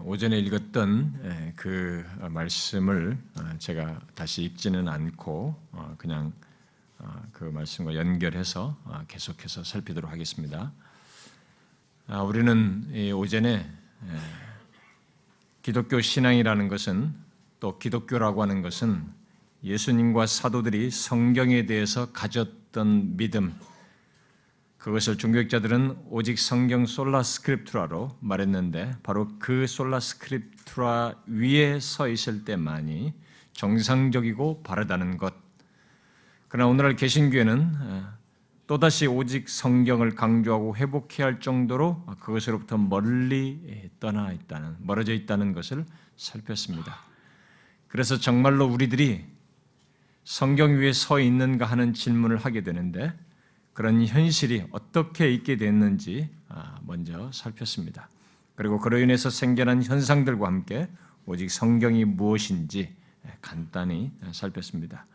오전에 읽었던 그 말씀을 제가 다시 읽지는 않고 그냥 그 말씀과 연결해서 계속해서 살피도록 하겠습니다. 우리는 오전에 기독교 신앙이라는 것은, 또 기독교라고 하는 것은 예수님과 사도들이 성경에 대해서 가졌던 믿음, 그것을 종교학자들은 오직 성경 솔라 스크립투라로 말했는데, 바로 그 솔라 스크립투라 위에 서 있을 때만이 정상적이고 바르다는 것. 그러나 오늘날 개신교회는 또다시 오직 성경을 강조하고 회복해야 할 정도로 그것으로부터 멀리 멀어져 있다는 것을 살폈습니다. 그래서 정말로 우리들이 성경 위에 서 있는가 하는 질문을 하게 되는데, 그런 현실이 어떻게 있게 됐는지 먼저 살폈습니다. 그리고 그로 인해서 생겨난 현상들과 함께 오직 성경이 무엇인지 간단히 살폈습니다.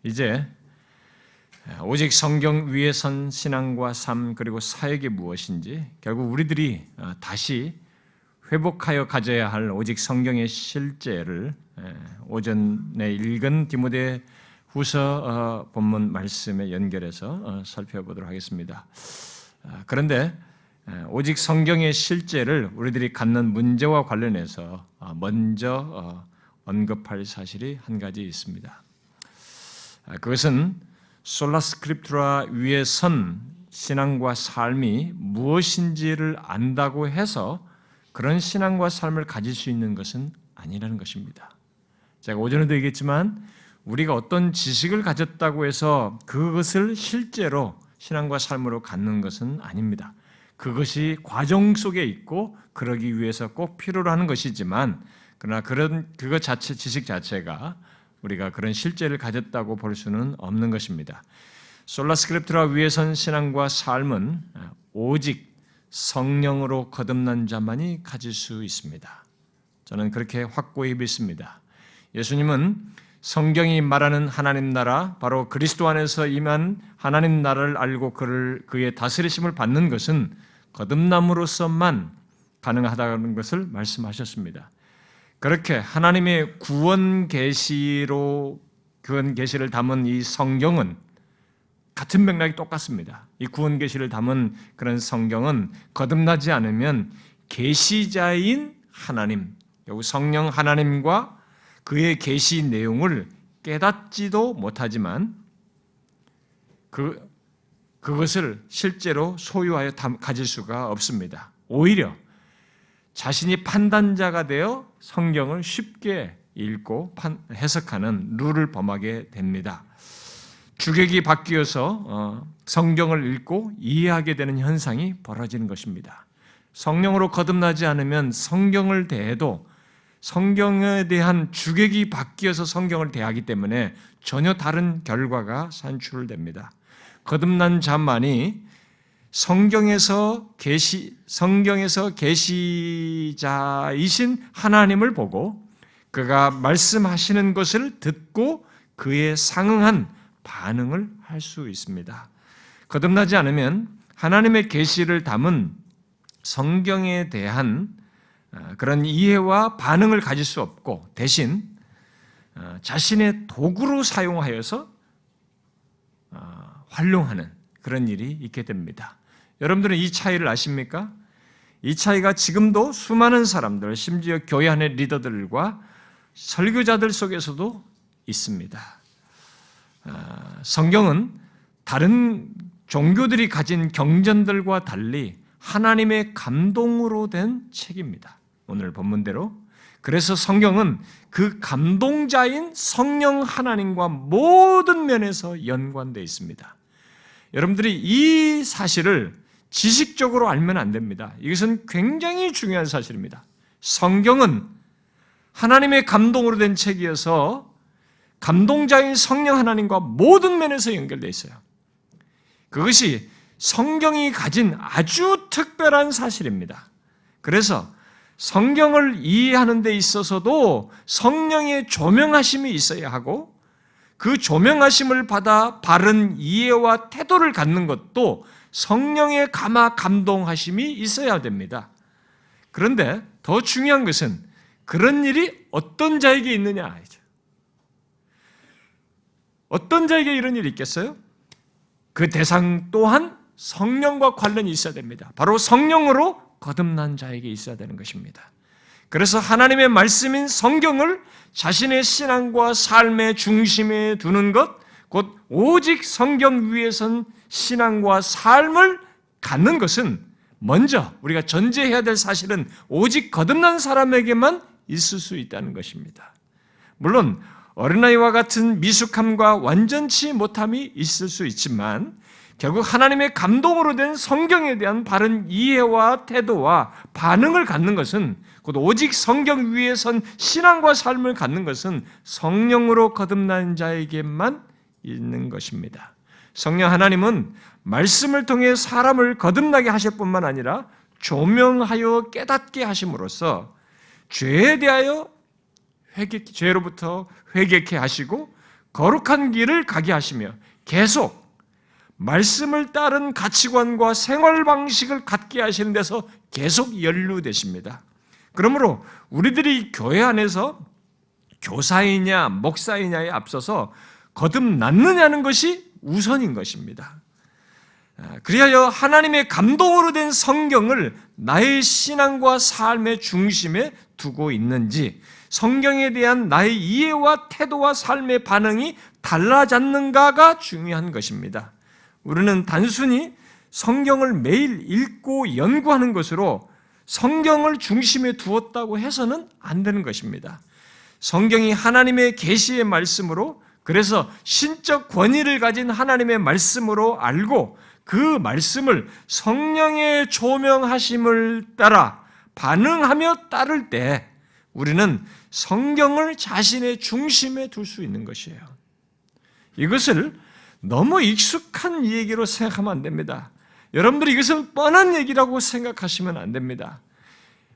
이제 오직 성경 위에 선 신앙과 삶, 그리고 사역이 무엇인지, 결국 우리들이 다시 회복하여 가져야 할 오직 성경의 실제를 오전에 읽은 디모데 후서 본문 말씀에 연결해서 살펴보도록 하겠습니다. 그런데 오직 성경의 실제를 우리들이 갖는 문제와 관련해서 먼저 언급할 사실이 한 가지 있습니다. 그것은 솔라 스크립투라 위에 선 신앙과 삶이 무엇인지를 안다고 해서 그런 신앙과 삶을 가질 수 있는 것은 아니라는 것입니다. 제가 오전에도 얘기했지만 우리가 어떤 지식을 가졌다고 해서 그것을 실제로 신앙과 삶으로 갖는 것은 아닙니다. 그것이 과정 속에 있고 그러기 위해서 꼭 필요로 하는 것이지만, 그러나 그것 자체, 지식 자체가 우리가 그런 실제를 가졌다고 볼 수는 없는 것입니다. 솔라 스크립투라 위에 선 신앙과 삶은 오직 성령으로 거듭난 자만이 가질 수 있습니다. 저는 그렇게 확고히 믿습니다. 예수님은 성경이 말하는 하나님 나라, 바로 그리스도 안에서 임한 하나님 나라를 알고 그의 다스리심을 받는 것은 거듭남으로서만 가능하다는 것을 말씀하셨습니다. 그렇게 하나님의 구원 계시를 담은 이 성경은 같은 맥락이 똑같습니다. 이 구원 계시를 담은 그런 성경은 거듭나지 않으면 계시자인 하나님, 여기 성령 하나님과 그의 계시 내용을 깨닫지도 못하지만 그것을 실제로 소유하여 가질 수가 없습니다. 오히려 자신이 판단자가 되어 성경을 쉽게 읽고 해석하는 룰을 범하게 됩니다. 주객이 바뀌어서 성경을 읽고 이해하게 되는 현상이 벌어지는 것입니다. 성령으로 거듭나지 않으면 성경을 대해도 성경에 대한 주객이 바뀌어서 성경을 대하기 때문에 전혀 다른 결과가 산출됩니다. 거듭난 자만이 성경에서 계시자이신 하나님을 보고 그가 말씀하시는 것을 듣고 그에 상응한 반응을 할 수 있습니다. 거듭나지 않으면 하나님의 계시를 담은 성경에 대한 그런 이해와 반응을 가질 수 없고, 대신 자신의 도구로 사용하여서 활용하는 그런 일이 있게 됩니다. 여러분들은 이 차이를 아십니까? 이 차이가 지금도 수많은 사람들, 심지어 교회 안의 리더들과 설교자들 속에서도 있습니다. 성경은 다른 종교들이 가진 경전들과 달리 하나님의 감동으로 된 책입니다. 오늘 본문대로. 그래서 성경은 그 감동자인 성령 하나님과 모든 면에서 연관되어 있습니다. 여러분들이 이 사실을 지식적으로 알면 안 됩니다. 이것은 굉장히 중요한 사실입니다. 성경은 하나님의 감동으로 된 책이어서 감동자인 성령 하나님과 모든 면에서 연결되어 있어요. 그것이 성경이 가진 아주 특별한 사실입니다. 그래서 성경을 이해하는 데 있어서도 성령의 조명하심이 있어야 하고, 그 조명하심을 받아 바른 이해와 태도를 갖는 것도 성령의 감동하심이 있어야 됩니다. 그런데 더 중요한 것은 그런 일이 어떤 자에게 있느냐. 어떤 자에게 이런 일이 있겠어요? 그 대상 또한 성령과 관련이 있어야 됩니다. 바로 성령으로 거듭난 자에게 있어야 되는 것입니다. 그래서 하나님의 말씀인 성경을 자신의 신앙과 삶의 중심에 두는 것, 곧 오직 성경 위에선 신앙과 삶을 갖는 것은 먼저 우리가 전제해야 될 사실은 오직 거듭난 사람에게만 있을 수 있다는 것입니다. 물론 어린아이와 같은 미숙함과 완전치 못함이 있을 수 있지만 결국 하나님의 감동으로 된 성경에 대한 바른 이해와 태도와 반응을 갖는 것은 곧 오직 성경 위에 선 신앙과 삶을 갖는 것은 성령으로 거듭난 자에게만 있는 것입니다. 성령 하나님은 말씀을 통해 사람을 거듭나게 하실 뿐만 아니라 조명하여 깨닫게 하심으로써 죄에 대하여 죄로부터 회개케 하시고 거룩한 길을 가게 하시며 계속 말씀을 따른 가치관과 생활 방식을 갖게 하시는 데서 계속 연루되십니다. 그러므로 우리들이 교회 안에서 교사이냐 목사이냐에 앞서서 거듭났느냐는 것이 우선인 것입니다. 그리하여 하나님의 감동으로 된 성경을 나의 신앙과 삶의 중심에 두고 있는지, 성경에 대한 나의 이해와 태도와 삶의 반응이 달라졌는가가 중요한 것입니다. 우리는 단순히 성경을 매일 읽고 연구하는 것으로 성경을 중심에 두었다고 해서는 안 되는 것입니다. 성경이 하나님의 계시의 말씀으로, 그래서 신적 권위를 가진 하나님의 말씀으로 알고 그 말씀을 성령의 조명하심을 따라 반응하며 따를 때 우리는 성경을 자신의 중심에 둘 수 있는 것이에요. 이것을 너무 익숙한 얘기로 생각하면 안 됩니다. 여러분들이 이것은 뻔한 얘기라고 생각하시면 안 됩니다.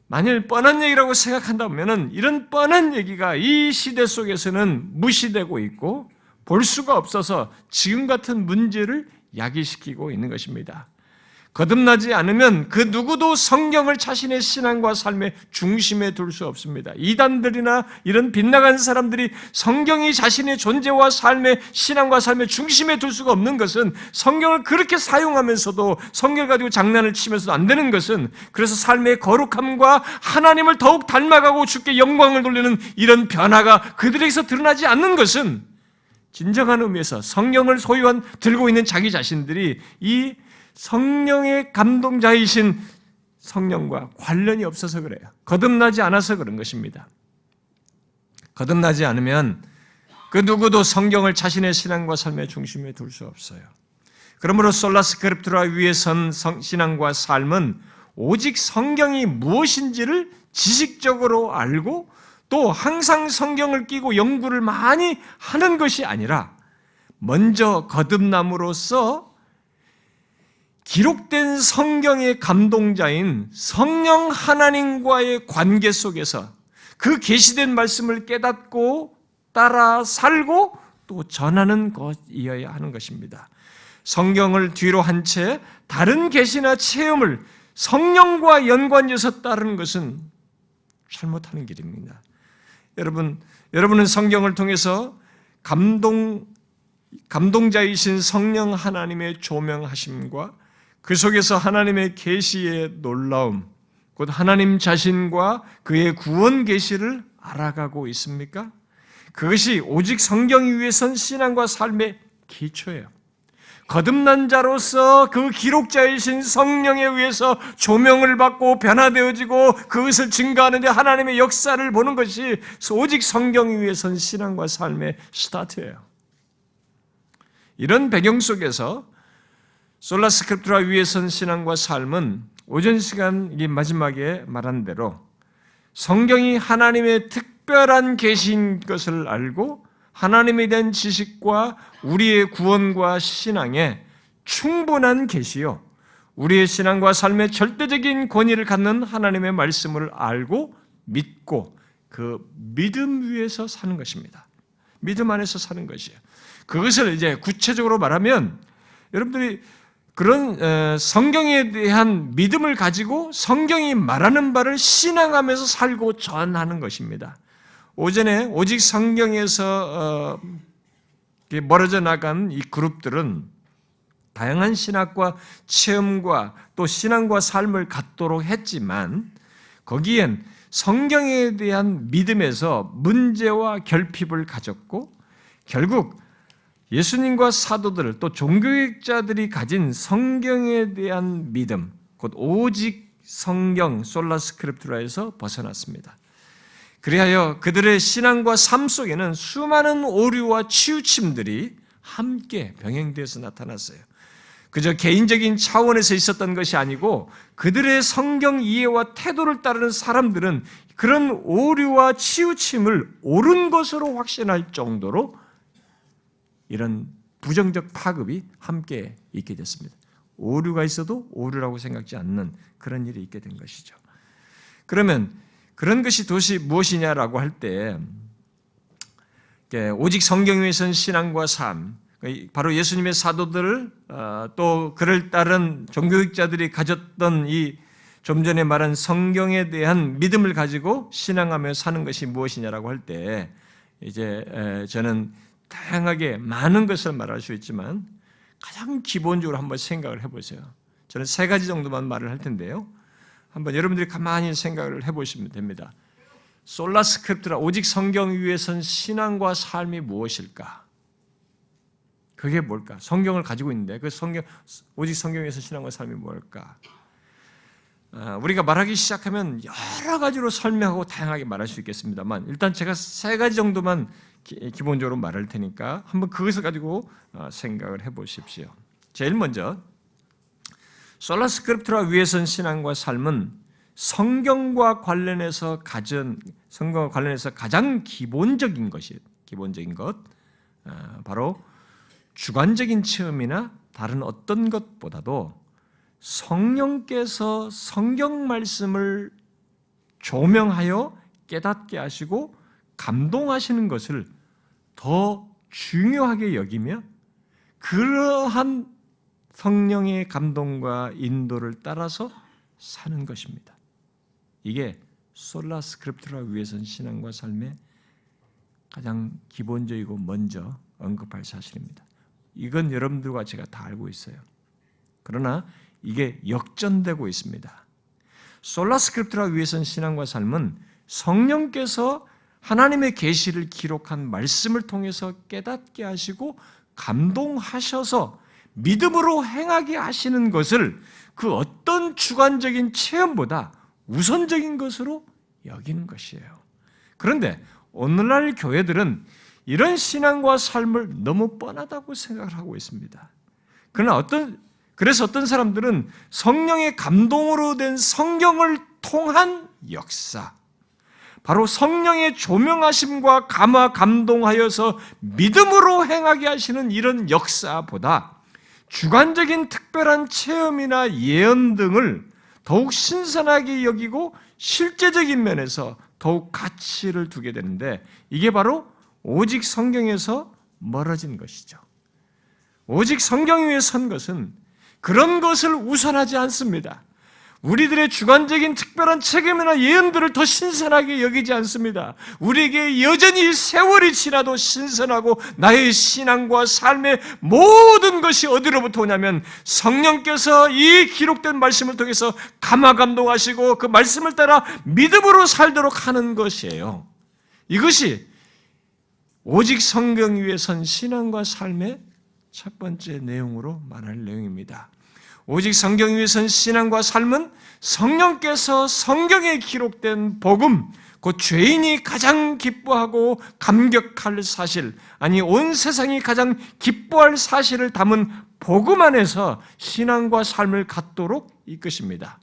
만일 뻔한 얘기라고 생각한다면 이런 뻔한 얘기가 이 시대 속에서는 무시되고 있고 볼 수가 없어서 지금 같은 문제를 야기시키고 있는 것입니다. 거듭나지 않으면 그 누구도 성경을 자신의 신앙과 삶의 중심에 둘 수 없습니다. 이단들이나 이런 빗나간 사람들이 성경이 자신의 존재와 삶의 신앙과 삶의 중심에 둘 수가 없는 것은, 성경을 그렇게 사용하면서도 성경을 가지고 장난을 치면서도 안 되는 것은, 그래서 삶의 거룩함과 하나님을 더욱 닮아가고 주께 영광을 돌리는 이런 변화가 그들에게서 드러나지 않는 것은 진정한 의미에서 성경을 소유한 들고 있는 자기 자신들이 이 성령의 감동자이신 성령과 관련이 없어서 그래요. 거듭나지 않아서 그런 것입니다. 거듭나지 않으면 그 누구도 성경을 자신의 신앙과 삶의 중심에 둘 수 없어요. 그러므로 솔라 스크립투라 위에 선 신앙과 삶은 오직 성경이 무엇인지를 지식적으로 알고 또 항상 성경을 끼고 연구를 많이 하는 것이 아니라 먼저 거듭남으로써 기록된 성경의 감동자인 성령 하나님과의 관계 속에서 그 계시된 말씀을 깨닫고 따라 살고 또 전하는 것이어야 하는 것입니다. 성경을 뒤로 한 채 다른 계시나 체험을 성령과 연관지어서 따르는 것은 잘못하는 길입니다. 여러분은 성경을 통해서 감동자이신 성령 하나님의 조명하심과 그 속에서 하나님의 계시의 놀라움, 곧 하나님 자신과 그의 구원 계시를 알아가고 있습니까? 그것이 오직 성경 위에 선 신앙과 삶의 기초예요. 거듭난 자로서 그 기록자이신 성령에 의해서 조명을 받고 변화되어지고 그것을 증거하는 데 하나님의 역사를 보는 것이 오직 성경 위에 선 신앙과 삶의 스타트예요. 이런 배경 속에서 솔라 스크립투라 위에 선 신앙과 삶은 오전 시간 마지막에 말한 대로 성경이 하나님의 특별한 계시인 것을 알고 하나님에 대한 지식과 우리의 구원과 신앙에 충분한 계시요, 우리의 신앙과 삶의 절대적인 권위를 갖는 하나님의 말씀을 알고 믿고 그 믿음 위에서 사는 것입니다. 믿음 안에서 사는 것이에요. 그것을 이제 구체적으로 말하면 여러분들이 그런 성경에 대한 믿음을 가지고 성경이 말하는 바를 신앙하면서 살고 전하는 것입니다. 오전에 오직 성경에서 멀어져 나간 이 그룹들은 다양한 신학과 체험과 또 신앙과 삶을 갖도록 했지만 거기엔 성경에 대한 믿음에서 문제와 결핍을 가졌고 결국 예수님과 사도들 또 종교학자들이 가진 성경에 대한 믿음, 곧 오직 성경 솔라 스크립투라에서 벗어났습니다. 그리하여 그들의 신앙과 삶 속에는 수많은 오류와 치우침들이 함께 병행되어서 나타났어요. 그저 개인적인 차원에서 있었던 것이 아니고 그들의 성경 이해와 태도를 따르는 사람들은 그런 오류와 치우침을 옳은 것으로 확신할 정도로 이런 부정적 파급이 함께 있게 됐습니다. 오류가 있어도 오류라고 생각지 않는 그런 일이 있게 된 것이죠. 그러면 그런 것이 도대체 무엇이냐라고 할 때 오직 성경 위에선 신앙과 삶, 바로 예수님의 사도들 또 그를 따른 종교학자들이 가졌던 이 좀 전에 말한 성경에 대한 믿음을 가지고 신앙하며 사는 것이 무엇이냐라고 할 때 이제 저는 다양하게 많은 것을 말할 수 있지만 가장 기본적으로 한번 생각을 해보세요. 저는 3가지 정도만 말을 할 텐데요. 한번 여러분들이 가만히 생각을 해보시면 됩니다. 솔라 스크립투라 오직 성경 위에선 신앙과 삶이 무엇일까? 그게 뭘까? 성경을 가지고 있는데 그 성경 오직 성경에서 신앙과 삶이 뭘까? 우리가 말하기 시작하면 여러 가지로 설명하고 다양하게 말할 수 있겠습니다만 일단 제가 3가지 정도만 기본적으로 말할 테니까 한번 그것을 가지고 생각을 해보십시오. 제일 먼저 솔라 스크립투라 위에선 신앙과 삶은 성경과 관련해서 가장 기본적인 것, 바로 주관적인 체험이나 다른 어떤 것보다도 성령께서 성경 말씀을 조명하여 깨닫게 하시고 감동하시는 것을 더 중요하게 여기며 그러한 성령의 감동과 인도를 따라서 사는 것입니다. 이게 솔라 스크립투라 위에선 신앙과 삶의 가장 기본적이고 먼저 언급할 사실입니다. 이건 여러분들과 제가 다 알고 있어요. 그러나 이게 역전되고 있습니다. 솔라 스크립투라 위에선 신앙과 삶은 성령께서 하나님의 계시를 기록한 말씀을 통해서 깨닫게 하시고 감동하셔서 믿음으로 행하게 하시는 것을 그 어떤 주관적인 체험보다 우선적인 것으로 여기는 것이에요. 그런데 오늘날 교회들은 이런 신앙과 삶을 너무 뻔하다고 생각을 하고 있습니다. 그래서 어떤 사람들은 성령의 감동으로 된 성경을 통한 역사, 바로 성령의 조명하심과 감화 감동하여서 믿음으로 행하게 하시는 이런 역사보다 주관적인 특별한 체험이나 예언 등을 더욱 신선하게 여기고 실제적인 면에서 더욱 가치를 두게 되는데 이게 바로 오직 성경에서 멀어진 것이죠. 오직 성경 위에 선 것은 그런 것을 우선하지 않습니다. 우리들의 주관적인 특별한 책임이나 예언들을 더 신선하게 여기지 않습니다. 우리에게 여전히 세월이 지나도 신선하고 나의 신앙과 삶의 모든 것이 어디로부터 오냐면 성령께서 이 기록된 말씀을 통해서 감화 감동하시고 그 말씀을 따라 믿음으로 살도록 하는 것이에요. 이것이 오직 성경 위에 선 신앙과 삶의 첫 번째 내용으로 말할 내용입니다. 오직 성경 위에 선 신앙과 삶은 성령께서 성경에 기록된 복음, 곧 죄인이 가장 기뻐하고 감격할 사실, 아니 온 세상이 가장 기뻐할 사실을 담은 복음 안에서 신앙과 삶을 갖도록 이끄십니다.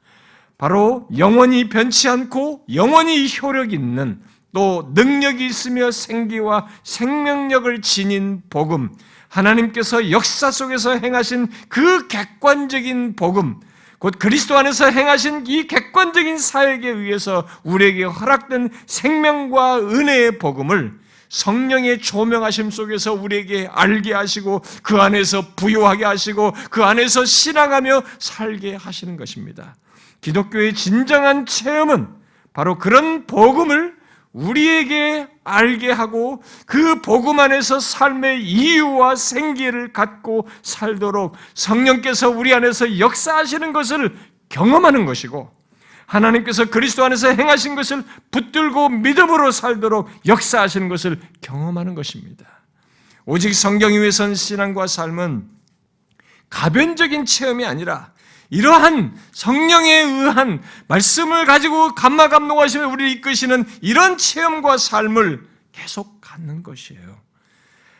바로 영원히 변치 않고 영원히 효력 있는 또 능력이 있으며 생기와 생명력을 지닌 복음, 하나님께서 역사 속에서 행하신 그 객관적인 복음, 곧 그리스도 안에서 행하신 이 객관적인 사역에 의해서 우리에게 허락된 생명과 은혜의 복음을 성령의 조명하심 속에서 우리에게 알게 하시고 그 안에서 부요하게 하시고 그 안에서 신앙하며 살게 하시는 것입니다. 기독교의 진정한 체험은 바로 그런 복음을 우리에게 알게 하고 그 복음 안에서 삶의 이유와 생기를 갖고 살도록 성령께서 우리 안에서 역사하시는 것을 경험하는 것이고, 하나님께서 그리스도 안에서 행하신 것을 붙들고 믿음으로 살도록 역사하시는 것을 경험하는 것입니다. 오직 성경 위에 선 신앙과 삶은 가변적인 체험이 아니라 이러한 성령에 의한 말씀을 가지고 감마감동하시며 우리를 이끄시는 이런 체험과 삶을 계속 갖는 것이에요.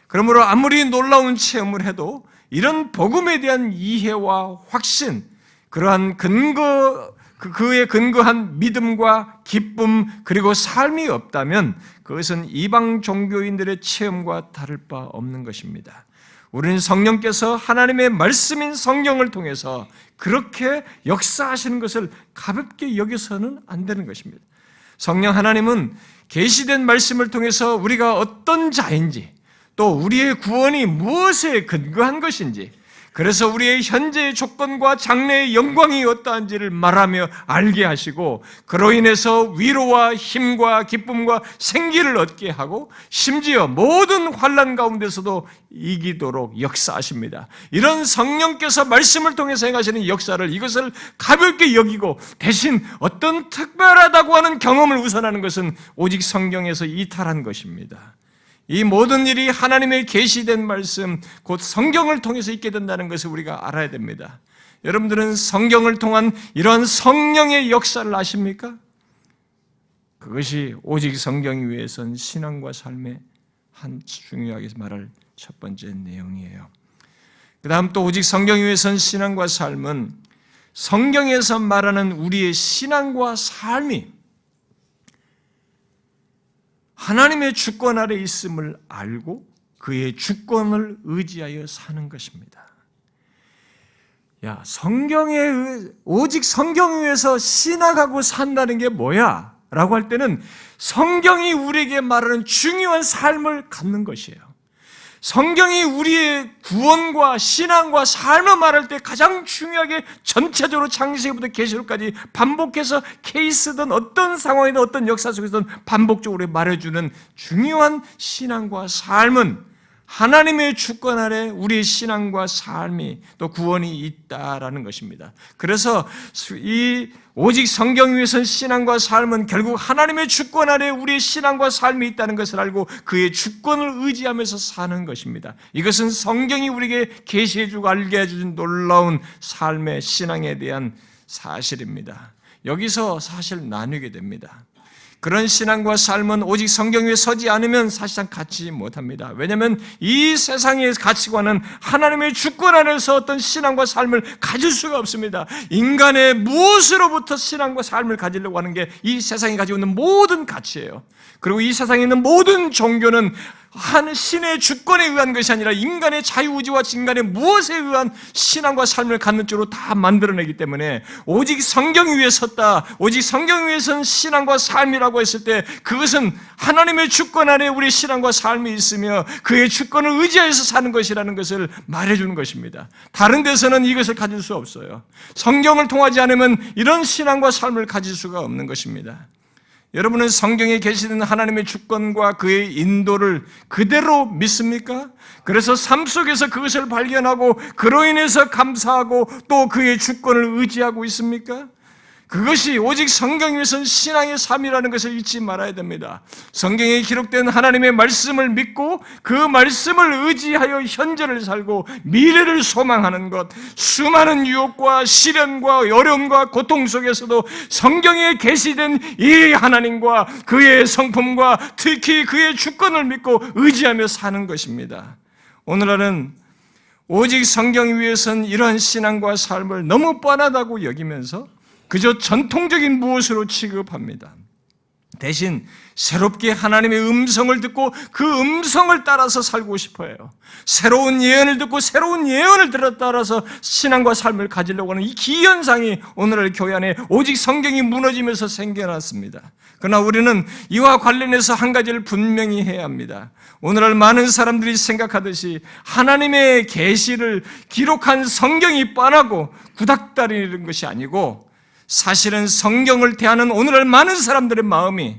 그러므로 아무리 놀라운 체험을 해도 이런 복음에 대한 이해와 확신, 그러한 그에 근거한 믿음과 기쁨 그리고 삶이 없다면 그것은 이방 종교인들의 체험과 다를 바 없는 것입니다. 우리는 성령께서 하나님의 말씀인 성경을 통해서 그렇게 역사하시는 것을 가볍게 여겨서는 안 되는 것입니다. 성령 하나님은 계시된 말씀을 통해서 우리가 어떤 자인지, 또 우리의 구원이 무엇에 근거한 것인지, 그래서 우리의 현재의 조건과 장래의 영광이 어떠한지를 말하며 알게 하시고, 그로 인해서 위로와 힘과 기쁨과 생기를 얻게 하고, 심지어 모든 환난 가운데서도 이기도록 역사하십니다. 이런 성령께서 말씀을 통해서 행하시는 역사를, 이것을 가볍게 여기고 대신 어떤 특별하다고 하는 경험을 우선하는 것은 오직 성경에서 이탈한 것입니다. 이 모든 일이 하나님의 계시된 말씀, 곧 성경을 통해서 있게 된다는 것을 우리가 알아야 됩니다. 여러분들은 성경을 통한 이런 성령의 역사를 아십니까? 그것이 오직 성경 위에 선 신앙과 삶의 한 중요하게 말할 첫 번째 내용이에요. 그 다음 또 오직 성경 위에 선 신앙과 삶은 성경에서 말하는 우리의 신앙과 삶이 하나님의 주권 아래 있음을 알고 그의 주권을 의지하여 사는 것입니다. 오직 성경 위에서 신앙하고 산다는 게 뭐야? 라고 할 때는 성경이 우리에게 말하는 중요한 삶을 갖는 것이에요. 성경이 우리의 구원과 신앙과 삶을 말할 때 가장 중요하게 전체적으로 창세기부터 계시록까지 반복해서 케이스든 어떤 상황이든 어떤 역사 속에서든 반복적으로 말해주는 중요한 신앙과 삶은 하나님의 주권 아래 우리의 신앙과 삶이 또 구원이 있다라는 것입니다. 그래서 이 오직 성경 위에서 신앙과 삶은 결국 하나님의 주권 아래 우리의 신앙과 삶이 있다는 것을 알고 그의 주권을 의지하면서 사는 것입니다. 이것은 성경이 우리에게 계시해주고 알게 해준 놀라운 삶의 신앙에 대한 사실입니다. 여기서 사실 나누게 됩니다. 그런 신앙과 삶은 오직 성경 위에 서지 않으면 사실상 갖지 못합니다. 왜냐하면 이 세상의 가치관은 하나님의 주권 안에서 어떤 신앙과 삶을 가질 수가 없습니다. 인간의 무엇으로부터 신앙과 삶을 가지려고 하는 게 이 세상이 가지고 있는 모든 가치예요. 그리고 이 세상에 있는 모든 종교는 한 신의 주권에 의한 것이 아니라 인간의 자유의지와 인간의 무엇에 의한 신앙과 삶을 갖는 쪽으로 다 만들어내기 때문에 오직 성경 위에 섰다, 오직 성경 위에 선 신앙과 삶이라고 했을 때 그것은 하나님의 주권 안에 우리의 신앙과 삶이 있으며 그의 주권을 의지해서 사는 것이라는 것을 말해주는 것입니다. 다른 데서는 이것을 가질 수 없어요. 성경을 통하지 않으면 이런 신앙과 삶을 가질 수가 없는 것입니다. 여러분은 성경에 계시는 하나님의 주권과 그의 인도를 그대로 믿습니까? 그래서 삶 속에서 그것을 발견하고 그로 인해서 감사하고 또 그의 주권을 의지하고 있습니까? 그것이 오직 성경 위에선 신앙의 삶이라는 것을 잊지 말아야 됩니다. 성경에 기록된 하나님의 말씀을 믿고 그 말씀을 의지하여 현재를 살고 미래를 소망하는 것, 수많은 유혹과 시련과 어려움과 고통 속에서도 성경에 계시된 이 하나님과 그의 성품과 특히 그의 주권을 믿고 의지하며 사는 것입니다. 오늘날은 오직 성경 위에선 이러한 신앙과 삶을 너무 뻔하다고 여기면서 그저 전통적인 무엇으로 취급합니다. 대신 새롭게 하나님의 음성을 듣고 그 음성을 따라서 살고 싶어요. 새로운 예언을 듣고 새로운 예언을 따라서 신앙과 삶을 가지려고 하는 이 기현상이 오늘날 교회 안에 오직 성경이 무너지면서 생겨났습니다. 그러나 우리는 이와 관련해서 한 가지를 분명히 해야 합니다. 오늘날 많은 사람들이 생각하듯이 하나님의 계시를 기록한 성경이 뻔하고 구닥다리는 것이 아니고, 사실은 성경을 대하는 오늘날 많은 사람들의 마음이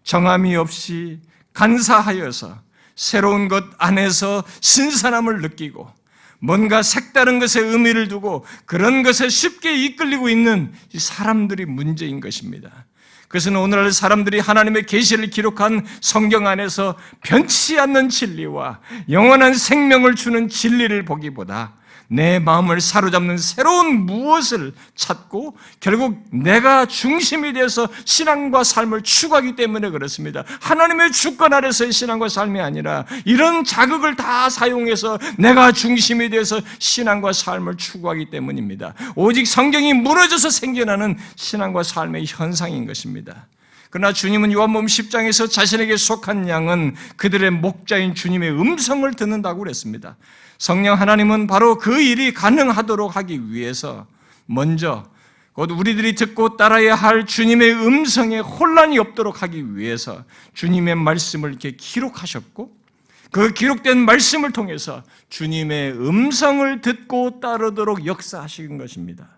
정함이 없이 간사하여서 새로운 것 안에서 신선함을 느끼고 뭔가 색다른 것에 의미를 두고 그런 것에 쉽게 이끌리고 있는 이 사람들이 문제인 것입니다. 그것은 오늘날 사람들이 하나님의 계시를 기록한 성경 안에서 변치 않는 진리와 영원한 생명을 주는 진리를 보기보다 내 마음을 사로잡는 새로운 무엇을 찾고 결국 내가 중심이 되어서 신앙과 삶을 추구하기 때문에 그렇습니다. 하나님의 주권 아래서의 신앙과 삶이 아니라 이런 자극을 다 사용해서 내가 중심이 되어서 신앙과 삶을 추구하기 때문입니다. 오직 성경이 무너져서 생겨나는 신앙과 삶의 현상인 것입니다. 그러나 주님은 요한복음 10장에서 자신에게 속한 양은 그들의 목자인 주님의 음성을 듣는다고 그랬습니다. 성령 하나님은 바로 그 일이 가능하도록 하기 위해서 먼저 곧 우리들이 듣고 따라야 할 주님의 음성에 혼란이 없도록 하기 위해서 주님의 말씀을 이렇게 기록하셨고, 그 기록된 말씀을 통해서 주님의 음성을 듣고 따르도록 역사하신 것입니다.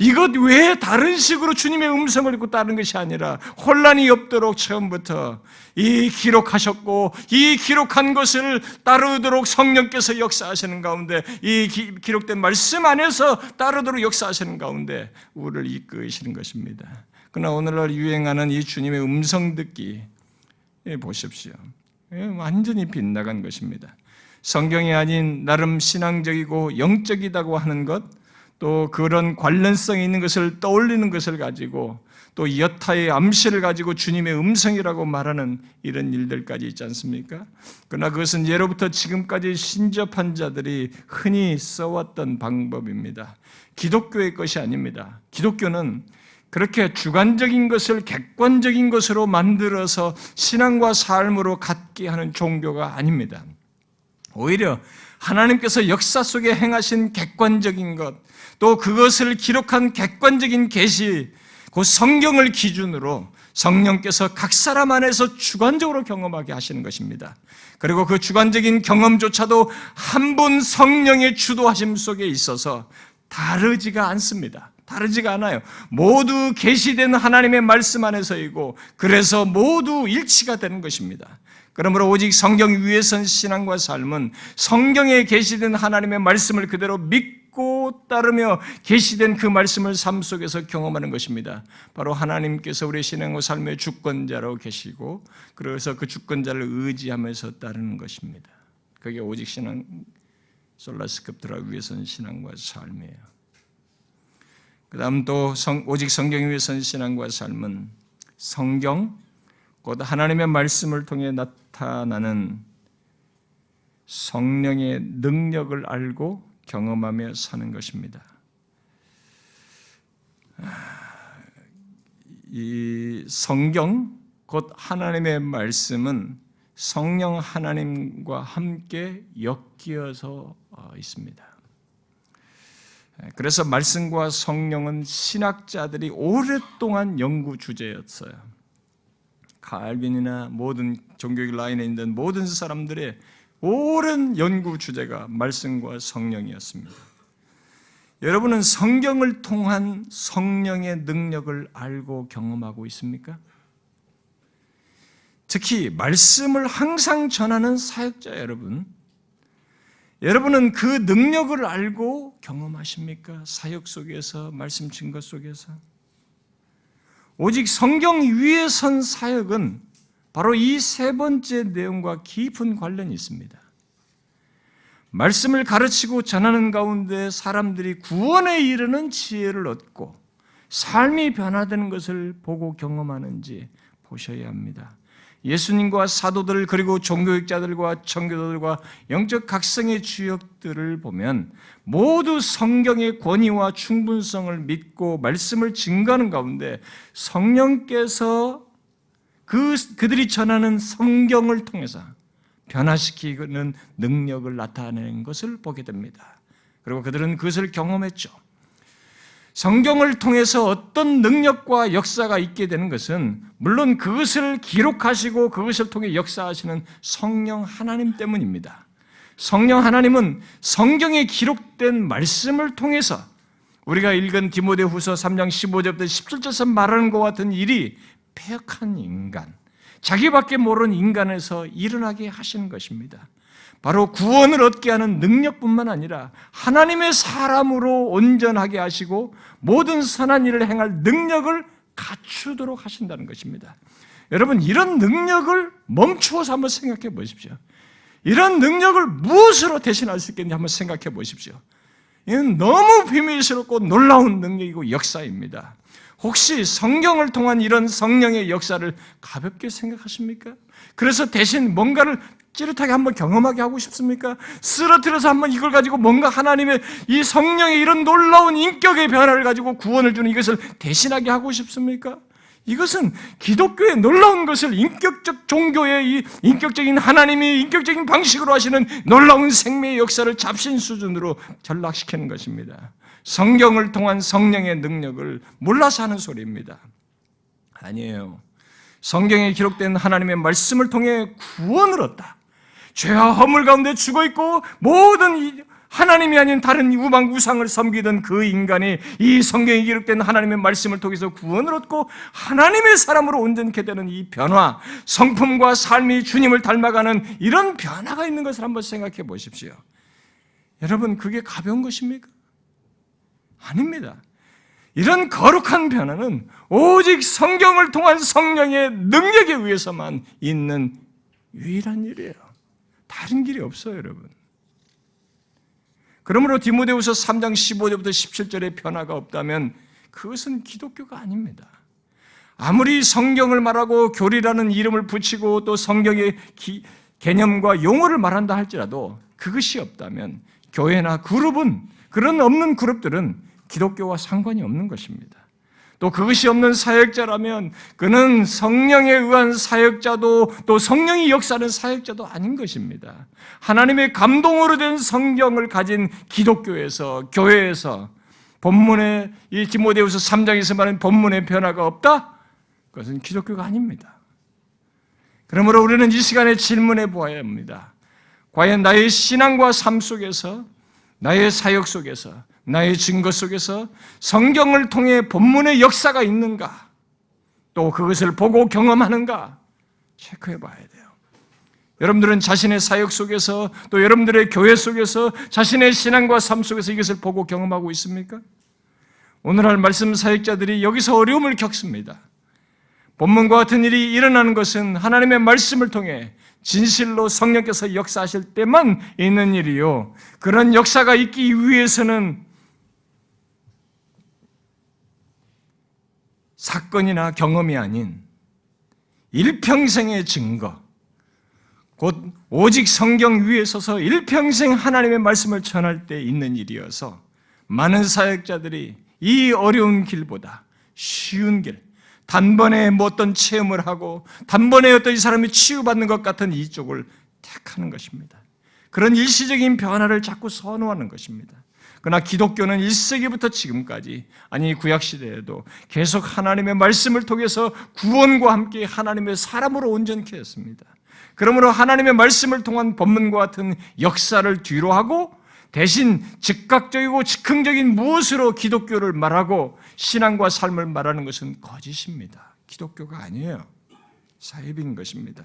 이것 외에 다른 식으로 주님의 음성을 듣고 따르는 것이 아니라 혼란이 없도록 처음부터 이 기록하셨고 이 기록한 것을 따르도록 성령께서 역사하시는 가운데, 이 기록된 말씀 안에서 따르도록 역사하시는 가운데 우리를 이끄시는 것입니다. 그러나 오늘날 유행하는 이 주님의 음성 듣기 보십시오. 완전히 빗나간 것입니다. 성경이 아닌 나름 신앙적이고 영적이다고 하는 것, 또 그런 관련성이 있는 것을 떠올리는 것을 가지고 또 여타의 암시를 가지고 주님의 음성이라고 말하는 이런 일들까지 있지 않습니까? 그러나 그것은 예로부터 지금까지 신접한 자들이 흔히 써왔던 방법입니다. 기독교의 것이 아닙니다. 기독교는 그렇게 주관적인 것을 객관적인 것으로 만들어서 신앙과 삶으로 갖게 하는 종교가 아닙니다. 오히려 하나님께서 역사 속에 행하신 객관적인 것, 또 그것을 기록한 객관적인 계시, 그 성경을 기준으로 성령께서 각 사람 안에서 주관적으로 경험하게 하시는 것입니다. 그리고 그 주관적인 경험조차도 한 분 성령의 주도하심 속에 있어서 다르지가 않습니다. 다르지가 않아요. 모두 계시된 하나님의 말씀 안에서이고, 그래서 모두 일치가 되는 것입니다. 그러므로 오직 성경 위에 선 신앙과 삶은 성경에 계시된 하나님의 말씀을 그대로 믿고 따르며 계시된 그 말씀을 삶 속에서 경험하는 것입니다. 바로 하나님께서 우리의 신앙과 삶의 주권자로 계시고, 그래서 그 주권자를 의지하면서 따르는 것입니다. 그게 오직 신앙, 솔라스크립투라 위에 선 신앙과 삶이에요. 그 다음 또 오직 성경 위에 선 신앙과 삶은 성경, 곧 하나님의 말씀을 통해 나타나는 성령의 능력을 알고 경험하며 사는 것입니다. 이 성경, 곧 하나님의 말씀은 성령 하나님과 함께 엮여서 있습니다. 그래서 말씀과 성령은 신학자들이 오랫동안 연구 주제였어요. 칼빈이나 모든 종교적 라인에 있는 모든 사람들의 오랜 연구 주제가 말씀과 성령이었습니다. 여러분은 성경을 통한 성령의 능력을 알고 경험하고 있습니까? 특히 말씀을 항상 전하는 사역자 여러분은 그 능력을 알고 경험하십니까? 사역 속에서, 말씀 증거 속에서. 오직 성경 위에 선 사역은 바로 이 세 번째 내용과 깊은 관련이 있습니다. 말씀을 가르치고 전하는 가운데 사람들이 구원에 이르는 지혜를 얻고 삶이 변화되는 것을 보고 경험하는지 보셔야 합니다. 예수님과 사도들, 그리고 종교학자들과 청교도들과 영적 각성의 주역들을 보면 모두 성경의 권위와 충분성을 믿고 말씀을 증거하는 가운데 성령께서 그들이 전하는 성경을 통해서 변화시키는 능력을 나타내는 것을 보게 됩니다. 그리고 그들은 그것을 경험했죠. 성경을 통해서 어떤 능력과 역사가 있게 되는 것은 물론 그것을 기록하시고 그것을 통해 역사하시는 성령 하나님 때문입니다. 성령 하나님은 성경에 기록된 말씀을 통해서 우리가 읽은 디모데후서 3장 15절부터 17절에서 말하는 것과 같은 일이 패역한 인간, 자기밖에 모르는 인간에서 일어나게 하시는 것입니다. 바로 구원을 얻게 하는 능력뿐만 아니라 하나님의 사람으로 온전하게 하시고 모든 선한 일을 행할 능력을 갖추도록 하신다는 것입니다. 여러분, 이런 능력을 멈추어서 한번 생각해 보십시오. 이런 능력을 무엇으로 대신할 수 있겠는지 한번 생각해 보십시오. 이건 너무 비밀스럽고 놀라운 능력이고 역사입니다. 혹시 성경을 통한 이런 성령의 역사를 가볍게 생각하십니까? 그래서 대신 뭔가를 찌릿하게 한번 경험하게 하고 싶습니까? 쓰러뜨려서 한번 이걸 가지고 뭔가 하나님의 이 성령의 이런 놀라운 인격의 변화를 가지고 구원을 주는 이것을 대신하게 하고 싶습니까? 이것은 기독교의 놀라운 것을 인격적 종교의 이 인격적인 하나님이 인격적인 방식으로 하시는 놀라운 생명의 역사를 잡신 수준으로 전락시키는 것입니다. 성경을 통한 성령의 능력을 몰라서 하는 소리입니다. 아니에요. 성경에 기록된 하나님의 말씀을 통해 구원을 얻다. 죄와 허물 가운데 죽어있고 모든 하나님이 아닌 다른 우상을 섬기던 그 인간이 이 성경에 기록된 하나님의 말씀을 통해서 구원을 얻고 하나님의 사람으로 온전케 되는 이 변화, 성품과 삶이 주님을 닮아가는 이런 변화가 있는 것을 한번 생각해 보십시오. 여러분, 그게 가벼운 것입니까? 아닙니다. 이런 거룩한 변화는 오직 성경을 통한 성령의 능력에 의해서만 있는 유일한 일이에요. 다른 길이 없어요, 여러분. 그러므로 디모데후서 3장 15절부터 17절의 변화가 없다면 그것은 기독교가 아닙니다. 아무리 성경을 말하고 교리라는 이름을 붙이고 또 성경의 개념과 용어를 말한다 할지라도 그것이 없다면 교회나 그룹은, 그런 없는 그룹들은 기독교와 상관이 없는 것입니다. 또 그것이 없는 사역자라면 그는 성령에 의한 사역자도 또 성령이 역사하는 사역자도 아닌 것입니다. 하나님의 감동으로 된 성경을 가진 기독교에서, 교회에서 본문의 이 디모데후서 3장에서 말하는 본문의 변화가 없다? 그것은 기독교가 아닙니다. 그러므로 우리는 이 시간에 질문해 보아야 합니다. 과연 나의 신앙과 삶 속에서, 나의 사역 속에서, 나의 증거 속에서 성경을 통해 본문의 역사가 있는가? 또 그것을 보고 경험하는가? 체크해 봐야 돼요. 여러분들은 자신의 사역 속에서 또 여러분들의 교회 속에서 자신의 신앙과 삶 속에서 이것을 보고 경험하고 있습니까? 오늘날 말씀 사역자들이 여기서 어려움을 겪습니다. 본문과 같은 일이 일어나는 것은 하나님의 말씀을 통해 진실로 성령께서 역사하실 때만 있는 일이요. 그런 역사가 있기 위해서는 사건이나 경험이 아닌 일평생의 증거, 곧 오직 성경 위에 서서 일평생 하나님의 말씀을 전할 때 있는 일이어서 많은 사역자들이 이 어려운 길보다 쉬운 길, 단번에 어떤 체험을 하고 단번에 어떤 이 사람이 치유받는 것 같은 이쪽을 택하는 것입니다. 그런 일시적인 변화를 자꾸 선호하는 것입니다. 그러나 기독교는 1세기부터 지금까지, 아니 구약시대에도 계속 하나님의 말씀을 통해서 구원과 함께 하나님의 사람으로 온전케 했습니다. 그러므로 하나님의 말씀을 통한 본문과 같은 역사를 뒤로하고 대신 즉각적이고 즉흥적인 무엇으로 기독교를 말하고 신앙과 삶을 말하는 것은 거짓입니다. 기독교가 아니에요. 사입인 것입니다.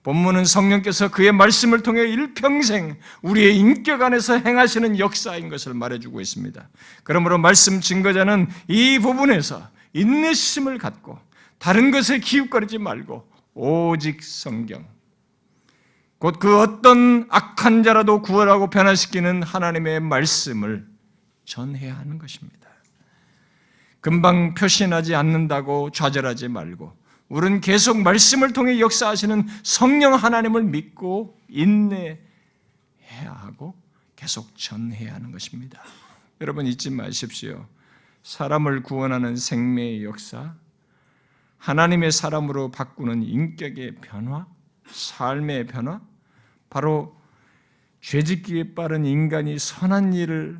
본문은 성령께서 그의 말씀을 통해 일평생 우리의 인격 안에서 행하시는 역사인 것을 말해주고 있습니다. 그러므로 말씀 증거자는 이 부분에서 인내심을 갖고 다른 것에 기웃거리지 말고 오직 성경, 곧 그 어떤 악한 자라도 구원하고 변화시키는 하나님의 말씀을 전해야 하는 것입니다. 금방 표신하지 않는다고 좌절하지 말고 우리는 계속 말씀을 통해 역사하시는 성령 하나님을 믿고 인내해야 하고 계속 전해야 하는 것입니다. 여러분 잊지 마십시오. 사람을 구원하는 생명의 역사, 하나님의 사람으로 바꾸는 인격의 변화, 삶의 변화, 바로 죄짓기에 빠른 인간이 선한 일을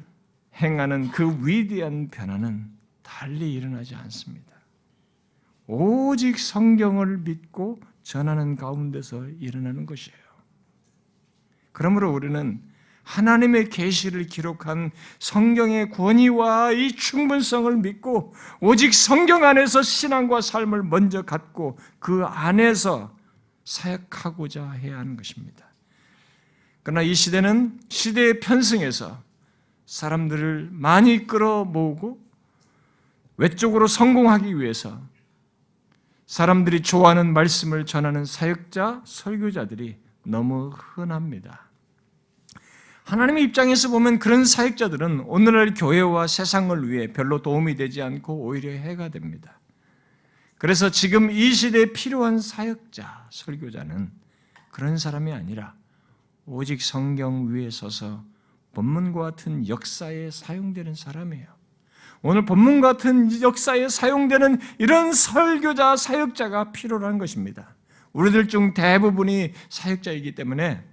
행하는 그 위대한 변화는 달리 일어나지 않습니다. 오직 성경을 믿고 전하는 가운데서 일어나는 것이에요. 그러므로 우리는 하나님의 계시를 기록한 성경의 권위와 이 충분성을 믿고 오직 성경 안에서 신앙과 삶을 먼저 갖고 그 안에서 사역하고자 해야 하는 것입니다. 그러나 이 시대는 시대의 편승에서 사람들을 많이 끌어모으고 외적으로 성공하기 위해서 사람들이 좋아하는 말씀을 전하는 사역자, 설교자들이 너무 흔합니다. 하나님의 입장에서 보면 그런 사역자들은 오늘날 교회와 세상을 위해 별로 도움이 되지 않고 오히려 해가 됩니다. 그래서 지금 이 시대에 필요한 사역자, 설교자는 그런 사람이 아니라 오직 성경 위에 서서 본문과 같은 역사에 사용되는 사람이에요. 오늘 본문과 같은 역사에 사용되는 이런 설교자, 사역자가 필요한 것입니다. 우리들 중 대부분이 사역자이기 때문에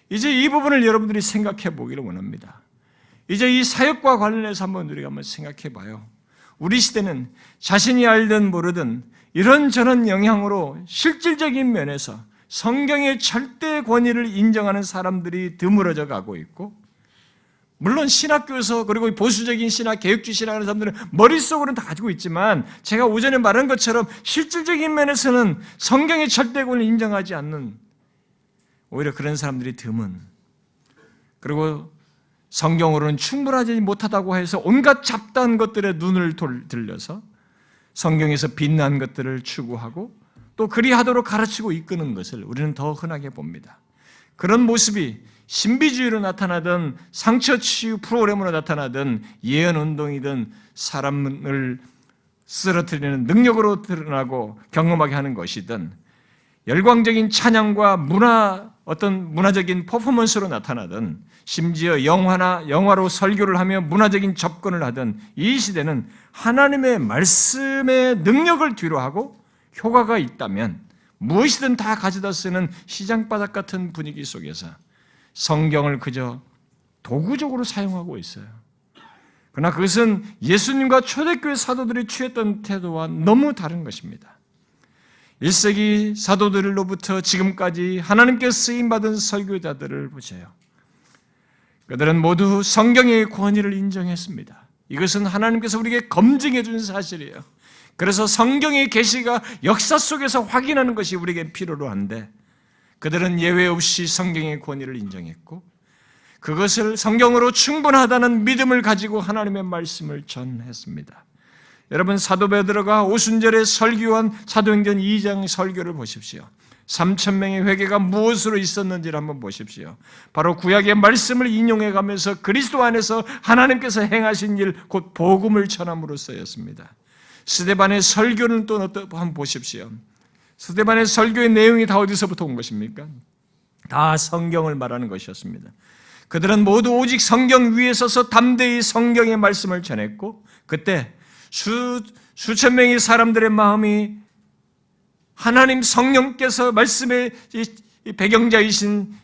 이제 이 부분을 여러분들이 생각해 보기를 원합니다. 이제 이 사역과 관련해서 우리가 한번 생각해 봐요. 우리 시대는 자신이 알든 모르든 이런저런 영향으로 실질적인 면에서 성경의 절대 권위를 인정하는 사람들이 드물어져 가고 있고, 물론 신학교에서 그리고 보수적인 신학, 개혁주의 신학하는 사람들은 머릿속으로는 다 가지고 있지만 제가 오전에 말한 것처럼 실질적인 면에서는 성경의 절대 권위를 인정하지 않는 오히려 그런 사람들이 드문, 그리고 성경으로는 충분하지 못하다고 해서 온갖 잡다한 것들에 눈을 들려서 성경에서 빛난 것들을 추구하고 또 그리하도록 가르치고 이끄는 것을 우리는 더 흔하게 봅니다. 그런 모습이 신비주의로 나타나든 상처치유 프로그램으로 나타나든 예언운동이든 사람을 쓰러뜨리는 능력으로 드러나고 경험하게 하는 것이든 열광적인 찬양과 어떤 문화적인 퍼포먼스로 나타나든 심지어 영화로 설교를 하며 문화적인 접근을 하든 이 시대는 하나님의 말씀의 능력을 뒤로하고 효과가 있다면 무엇이든 다 가져다 쓰는 시장바닥 같은 분위기 속에서 성경을 그저 도구적으로 사용하고 있어요. 그러나 그것은 예수님과 초대교회 사도들이 취했던 태도와 너무 다른 것입니다. 1세기 사도들로부터 지금까지 하나님께 쓰임받은 설교자들을 보세요. 그들은 모두 성경의 권위를 인정했습니다. 이것은 하나님께서 우리에게 검증해 준 사실이에요. 그래서 성경의 계시가 역사 속에서 확인하는 것이 우리에게 필요로 한데 그들은 예외 없이 성경의 권위를 인정했고 그것을 성경으로 충분하다는 믿음을 가지고 하나님의 말씀을 전했습니다. 여러분, 사도 베드로가 오순절에 설교한 사도행전 2장 설교를 보십시오. 3,000명의 회개가 무엇으로 있었는지를 한번 보십시오. 바로 구약의 말씀을 인용해 가면서 그리스도 안에서 하나님께서 행하신 일, 곧 복음을 전함으로써였습니다. 스데반의 설교는 또 한번 보십시오. 스데반의 설교의 내용이 다 어디서부터 온 것입니까? 다 성경을 말하는 것이었습니다. 그들은 모두 오직 성경 위에 서서 담대히 성경의 말씀을 전했고 그때 수천 명의 사람들의 마음이 하나님 성령께서 말씀의 배경자이신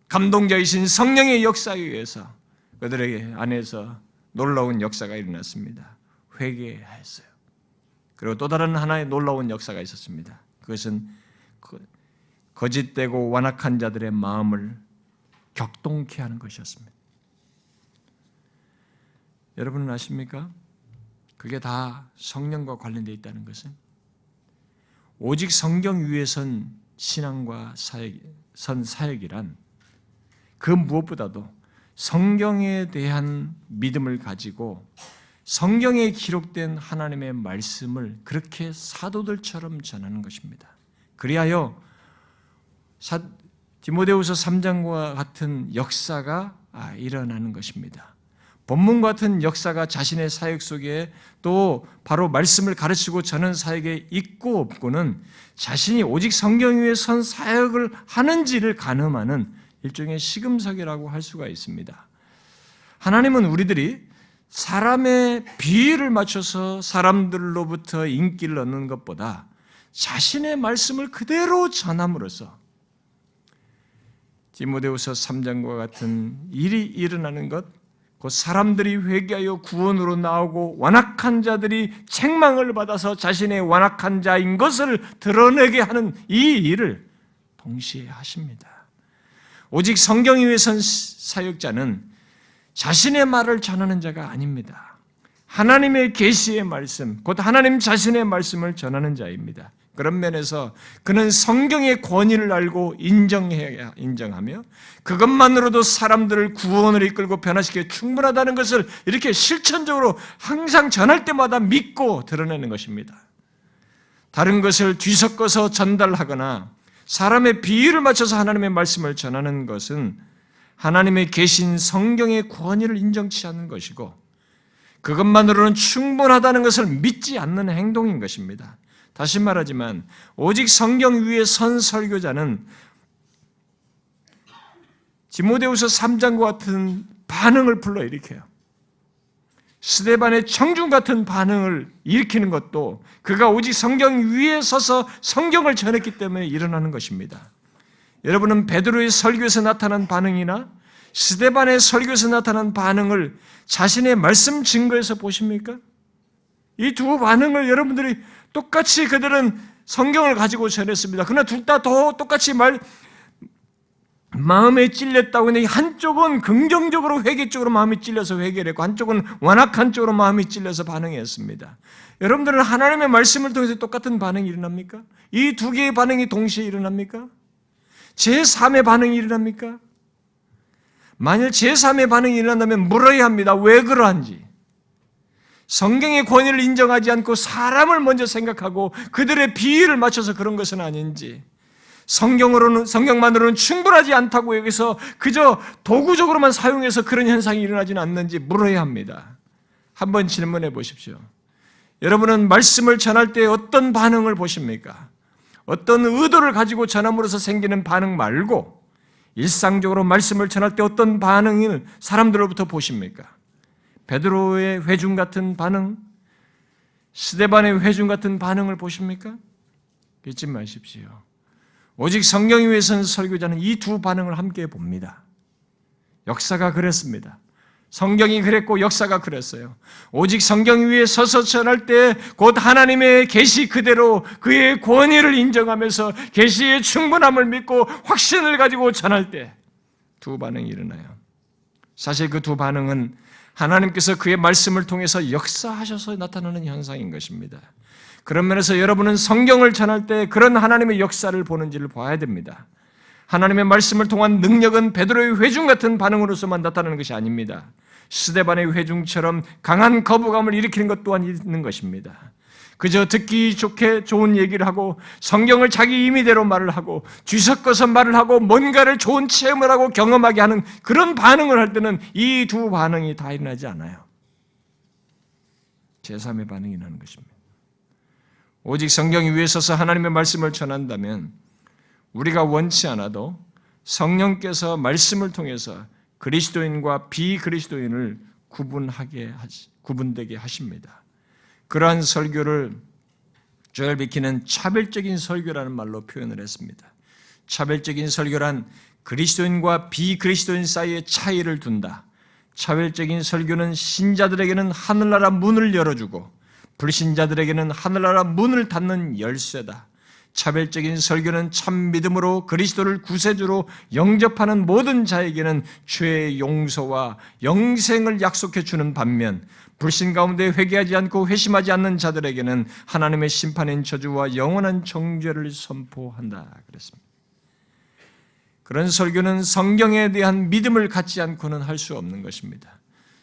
감동자이신 성령의 역사에 의해서 그들에게 안에서 놀라운 역사가 일어났습니다. 회개했어요. 그리고 또 다른 하나의 놀라운 역사가 있었습니다. 그것은 거짓되고 완악한 자들의 마음을 격동케 하는 것이었습니다. 여러분은 아십니까? 그게 다 성령과 관련되어 있다는 것은 오직 성경 위에 선 신앙과 사역이란 그 무엇보다도 성경에 대한 믿음을 가지고 성경에 기록된 하나님의 말씀을 그렇게 사도들처럼 전하는 것입니다. 그리하여 디모데후서 3장과 같은 역사가 일어나는 것입니다. 본문 같은 역사가 자신의 사역 속에 또 바로 말씀을 가르치고 전하는 사역에 있고 없고는 자신이 오직 성경 위에 선 사역을 하는지를 가늠하는 일종의 시금석이라고 할 수가 있습니다. 하나님은 우리들이 사람의 비위를 맞춰서 사람들로부터 인기를 얻는 것보다 자신의 말씀을 그대로 전함으로써 디모데후서 3장과 같은 일이 일어나는 것, 곧 사람들이 회개하여 구원으로 나오고 완악한 자들이 책망을 받아서 자신의 완악한 자인 것을 드러내게 하는 이 일을 동시에 하십니다. 오직 성경에 의해선 사역자는 자신의 말을 전하는 자가 아닙니다. 하나님의 계시의 말씀, 곧 하나님 자신의 말씀을 전하는 자입니다. 그런 면에서 그는 성경의 권위를 알고 인정하며 그것만으로도 사람들을 구원을 이끌고 변화시켜 충분하다는 것을 이렇게 실천적으로 항상 전할 때마다 믿고 드러내는 것입니다. 다른 것을 뒤섞어서 전달하거나 사람의 비유를 맞춰서 하나님의 말씀을 전하는 것은 하나님의 계신 성경의 권위를 인정치 않는 것이고 그것만으로는 충분하다는 것을 믿지 않는 행동인 것입니다. 다시 말하지만 오직 성경 위에 선 설교자는 디모데후서 3장과 같은 반응을 불러일으켜요. 스데반의 청중 같은 반응을 일으키는 것도 그가 오직 성경 위에 서서 성경을 전했기 때문에 일어나는 것입니다. 여러분은 베드로의 설교에서 나타난 반응이나 스데반의 설교에서 나타난 반응을 자신의 말씀 증거에서 보십니까? 이 두 반응을 여러분들이 똑같이 그들은 성경을 가지고 전했습니다. 그러나 둘 다 똑같이 마음에 찔렸다고 했는데 한쪽은 긍정적으로 회개 쪽으로 마음이 찔려서 회개를 했고 한쪽은 완악한 쪽으로 마음이 찔려서 반응했습니다. 여러분들은 하나님의 말씀을 통해서 똑같은 반응이 일어납니까? 이 두 개의 반응이 동시에 일어납니까? 제3의 반응이 일어납니까? 만일 제3의 반응이 일어난다면 물어야 합니다. 왜 그러한지. 성경의 권위를 인정하지 않고 사람을 먼저 생각하고 그들의 비위를 맞춰서 그런 것은 아닌지, 성경만으로는 충분하지 않다고 여기서 그저 도구적으로만 사용해서 그런 현상이 일어나지는 않는지 물어야 합니다. 한번 질문해 보십시오. 여러분은 말씀을 전할 때 어떤 반응을 보십니까? 어떤 의도를 가지고 전함으로써 생기는 반응 말고 일상적으로 말씀을 전할 때 어떤 반응을 사람들로부터 보십니까? 베드로의 회중 같은 반응, 스데반의 회중 같은 반응을 보십니까? 잊지 마십시오. 오직 성경 위에 선 설교자는 이 두 반응을 함께 봅니다. 역사가 그랬습니다. 성경이 그랬고 역사가 그랬어요. 오직 성경 위에 서서 전할 때 곧 하나님의 계시 그대로 그의 권위를 인정하면서 계시의 충분함을 믿고 확신을 가지고 전할 때 두 반응이 일어나요. 사실 그 두 반응은 하나님께서 그의 말씀을 통해서 역사하셔서 나타나는 현상인 것입니다. 그런 면에서 여러분은 성경을 전할 때 그런 하나님의 역사를 보는지를 봐야 됩니다. 하나님의 말씀을 통한 능력은 베드로의 회중 같은 반응으로서만 나타나는 것이 아닙니다. 스데반의 회중처럼 강한 거부감을 일으키는 것 또한 있는 것입니다. 그저 듣기 좋게 좋은 얘기를 하고 성경을 자기 임의대로 말을 하고 뒤섞어서 말을 하고 뭔가를 좋은 체험을 하고 경험하게 하는 그런 반응을 할 때는 이 두 반응이 다 일어나지 않아요. 제3의 반응이 나는 것입니다. 오직 성경 위에 서서 하나님의 말씀을 전한다면 우리가 원치 않아도 성령께서 말씀을 통해서 그리스도인과 비그리스도인을 구분되게 하십니다. 그러한 설교를 조엘 비키는 차별적인 설교라는 말로 표현을 했습니다. 차별적인 설교란 그리스도인과 비그리스도인 사이의 차이를 둔다. 차별적인 설교는 신자들에게는 하늘나라 문을 열어주고 불신자들에게는 하늘나라 문을 닫는 열쇠다. 차별적인 설교는 참 믿음으로 그리스도를 구세주로 영접하는 모든 자에게는 죄의 용서와 영생을 약속해 주는 반면 불신 가운데 회개하지 않고 회심하지 않는 자들에게는 하나님의 심판인 저주와 영원한 정죄를 선포한다 그랬습니다. 그런 설교는 성경에 대한 믿음을 갖지 않고는 할 수 없는 것입니다.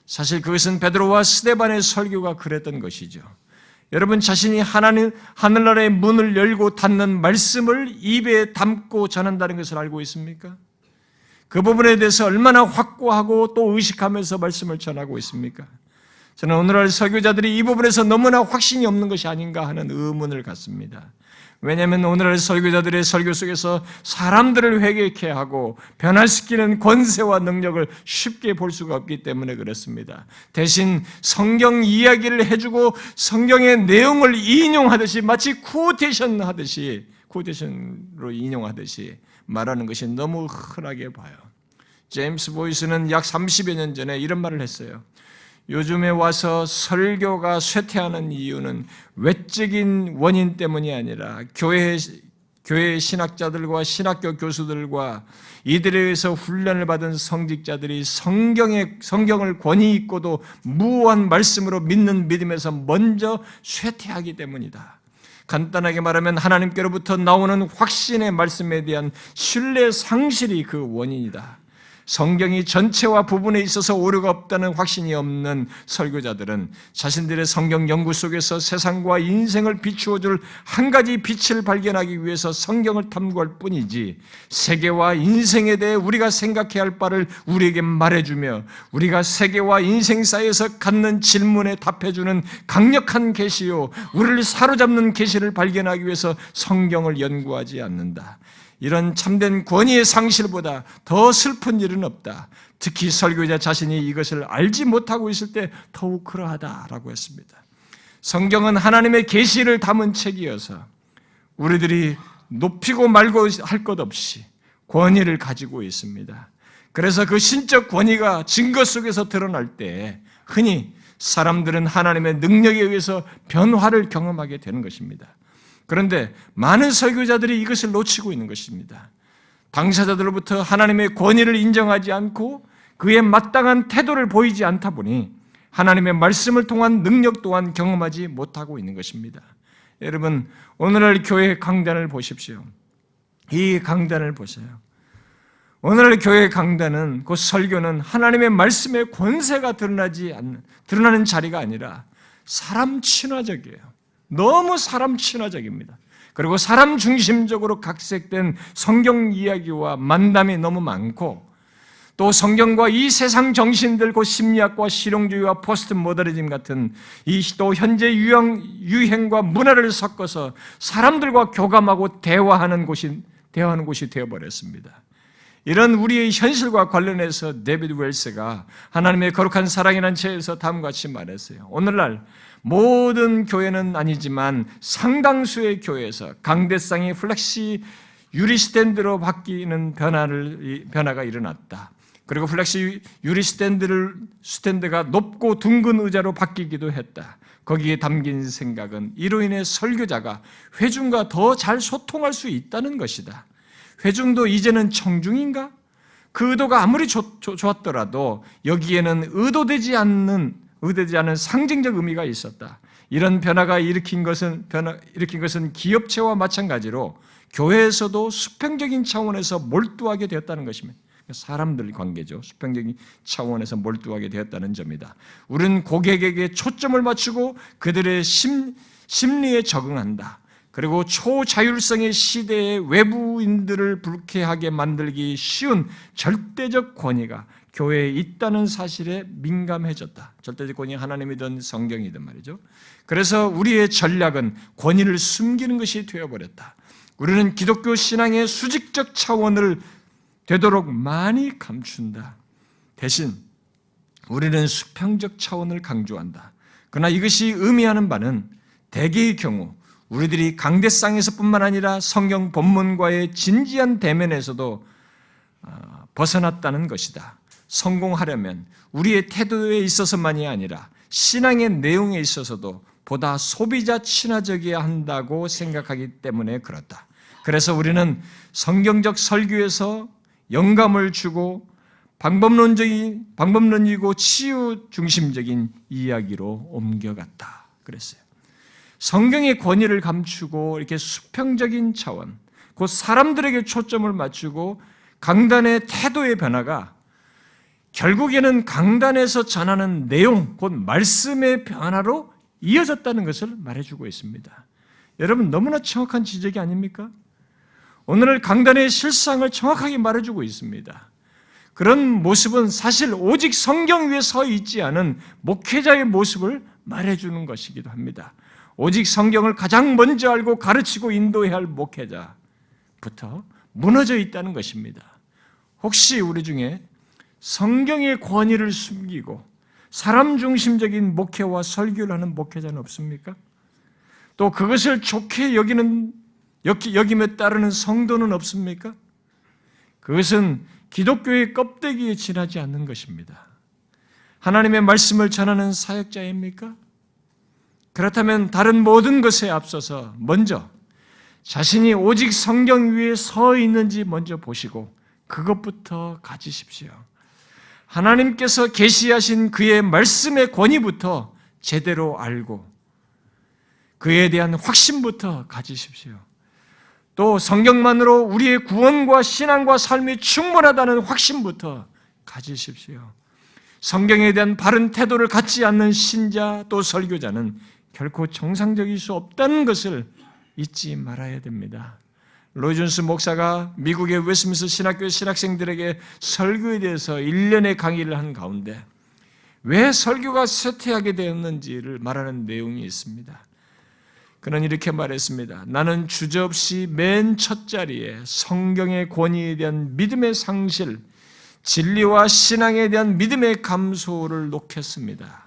사실 그것은 베드로와 스데반의 설교가 그랬던 것이죠. 여러분 자신이 하늘나라의 문을 열고 닫는 말씀을 입에 담고 전한다는 것을 알고 있습니까? 그 부분에 대해서 얼마나 확고하고 또 의식하면서 말씀을 전하고 있습니까? 저는 오늘날 설교자들이 이 부분에서 너무나 확신이 없는 것이 아닌가 하는 의문을 갖습니다. 왜냐하면 오늘날 설교자들의 설교 속에서 사람들을 회개케 하고 변화시키는 권세와 능력을 쉽게 볼 수가 없기 때문에 그렇습니다. 대신 성경 이야기를 해주고 성경의 내용을 인용하듯이 마치 코테이션으로 인용하듯이 말하는 것이 너무 흔하게 봐요. 제임스 보이스는 약 30여 년 전에 이런 말을 했어요. 요즘에 와서 설교가 쇠퇴하는 이유는 외적인 원인 때문이 아니라 교회 신학자들과 신학교 교수들과 이들에 의해서 훈련을 받은 성직자들이 성경을 권위 있고도 무한 말씀으로 믿는 믿음에서 먼저 쇠퇴하기 때문이다. 간단하게 말하면 하나님께로부터 나오는 확신의 말씀에 대한 신뢰 상실이 그 원인이다. 성경이 전체와 부분에 있어서 오류가 없다는 확신이 없는 설교자들은 자신들의 성경 연구 속에서 세상과 인생을 비추어 줄 한 가지 빛을 발견하기 위해서 성경을 탐구할 뿐이지 세계와 인생에 대해 우리가 생각해야 할 바를 우리에게 말해주며 우리가 세계와 인생 사이에서 갖는 질문에 답해주는 강력한 계시요 우리를 사로잡는 계시를 발견하기 위해서 성경을 연구하지 않는다. 이런 참된 권위의 상실보다 더 슬픈 일은 없다. 특히 설교자 자신이 이것을 알지 못하고 있을 때 더욱 그러하다라고 했습니다. 성경은 하나님의 계시를 담은 책이어서 우리들이 높이고 말고 할 것 없이 권위를 가지고 있습니다. 그래서 그 신적 권위가 증거 속에서 드러날 때 흔히 사람들은 하나님의 능력에 의해서 변화를 경험하게 되는 것입니다. 그런데 많은 설교자들이 이것을 놓치고 있는 것입니다. 당사자들로부터 하나님의 권위를 인정하지 않고 그에 마땅한 태도를 보이지 않다 보니 하나님의 말씀을 통한 능력 또한 경험하지 못하고 있는 것입니다. 여러분, 오늘날 교회 강단을 보십시오. 이 강단을 보세요. 오늘날 교회 강단은 그 설교는 하나님의 말씀의 권세가 드러나는 자리가 아니라 사람 친화적이에요. 너무 사람 친화적입니다. 그리고 사람 중심적으로 각색된 성경 이야기와 만담이 너무 많고 또 성경과 이 세상 정신들, 그 심리학과 실용주의와 포스트 모더니즘 같은 이 또 현재 유행과 문화를 섞어서 사람들과 교감하고 대화하는 곳이 되어버렸습니다. 이런 우리의 현실과 관련해서 데비드 웰스가 하나님의 거룩한 사랑이라는 책에서 다음과 같이 말했어요. 오늘날 모든 교회는 아니지만 상당수의 교회에서 강대상이 플렉시 유리 스탠드로 바뀌는 변화가 일어났다. 그리고 플렉시 유리 스탠드가 높고 둥근 의자로 바뀌기도 했다. 거기에 담긴 생각은 이로 인해 설교자가 회중과 더 잘 소통할 수 있다는 것이다. 회중도 이제는 청중인가? 그 의도가 아무리 좋았더라도 여기에는 의도되지 않는 상징적 의미가 있었다. 이런 변화가 일으킨 것은 기업체와 마찬가지로 교회에서도 수평적인 차원에서 몰두하게 되었다는 것입니다. 사람들 관계죠. 수평적인 차원에서 몰두하게 되었다는 점이다. 우리는 고객에게 초점을 맞추고 그들의 심리에 적응한다. 그리고 초자율성의 시대에 외부인들을 불쾌하게 만들기 쉬운 절대적 권위가 교회에 있다는 사실에 민감해졌다. 절대적 권위 하나님이든 성경이든 말이죠. 그래서 우리의 전략은 권위를 숨기는 것이 되어버렸다. 우리는 기독교 신앙의 수직적 차원을 되도록 많이 감춘다. 대신 우리는 수평적 차원을 강조한다. 그러나 이것이 의미하는 바는 대개의 경우 우리들이 강대상에서뿐만 아니라 성경 본문과의 진지한 대면에서도 벗어났다는 것이다. 성공하려면 우리의 태도에 있어서만이 아니라 신앙의 내용에 있어서도 보다 소비자 친화적이어야 한다고 생각하기 때문에 그렇다. 그래서 우리는 성경적 설교에서 영감을 주고 방법론이고 치유 중심적인 이야기로 옮겨갔다. 그랬어요. 성경의 권위를 감추고 이렇게 수평적인 차원, 곧 사람들에게 초점을 맞추고 강단의 태도의 변화가 결국에는 강단에서 전하는 내용, 곧 말씀의 변화로 이어졌다는 것을 말해주고 있습니다. 여러분, 너무나 정확한 지적이 아닙니까? 오늘 강단의 실상을 정확하게 말해주고 있습니다. 그런 모습은 사실 오직 성경 위에 서 있지 않은 목회자의 모습을 말해주는 것이기도 합니다. 오직 성경을 가장 먼저 알고 가르치고 인도해야 할 목회자부터 무너져 있다는 것입니다. 혹시 우리 중에 성경의 권위를 숨기고 사람 중심적인 목회와 설교를 하는 목회자는 없습니까? 또 그것을 좋게 여기며 따르는 성도는 없습니까? 그것은 기독교의 껍데기에 지나지 않는 것입니다. 하나님의 말씀을 전하는 사역자입니까? 그렇다면 다른 모든 것에 앞서서 먼저 자신이 오직 성경 위에 서 있는지 먼저 보시고 그것부터 가지십시오. 하나님께서 계시하신 그의 말씀의 권위부터 제대로 알고 그에 대한 확신부터 가지십시오. 또 성경만으로 우리의 구원과 신앙과 삶이 충분하다는 확신부터 가지십시오. 성경에 대한 바른 태도를 갖지 않는 신자 또 설교자는 결코 정상적일 수 없다는 것을 잊지 말아야 됩니다. 로이 존스 목사가 미국의 웨스트민스터 신학교 신학생들에게 설교에 대해서 1년의 강의를 한 가운데 왜 설교가 쇠퇴하게 되었는지를 말하는 내용이 있습니다. 그는 이렇게 말했습니다. 나는 주저없이 맨 첫 자리에 성경의 권위에 대한 믿음의 상실, 진리와 신앙에 대한 믿음의 감소를 놓겠습니다.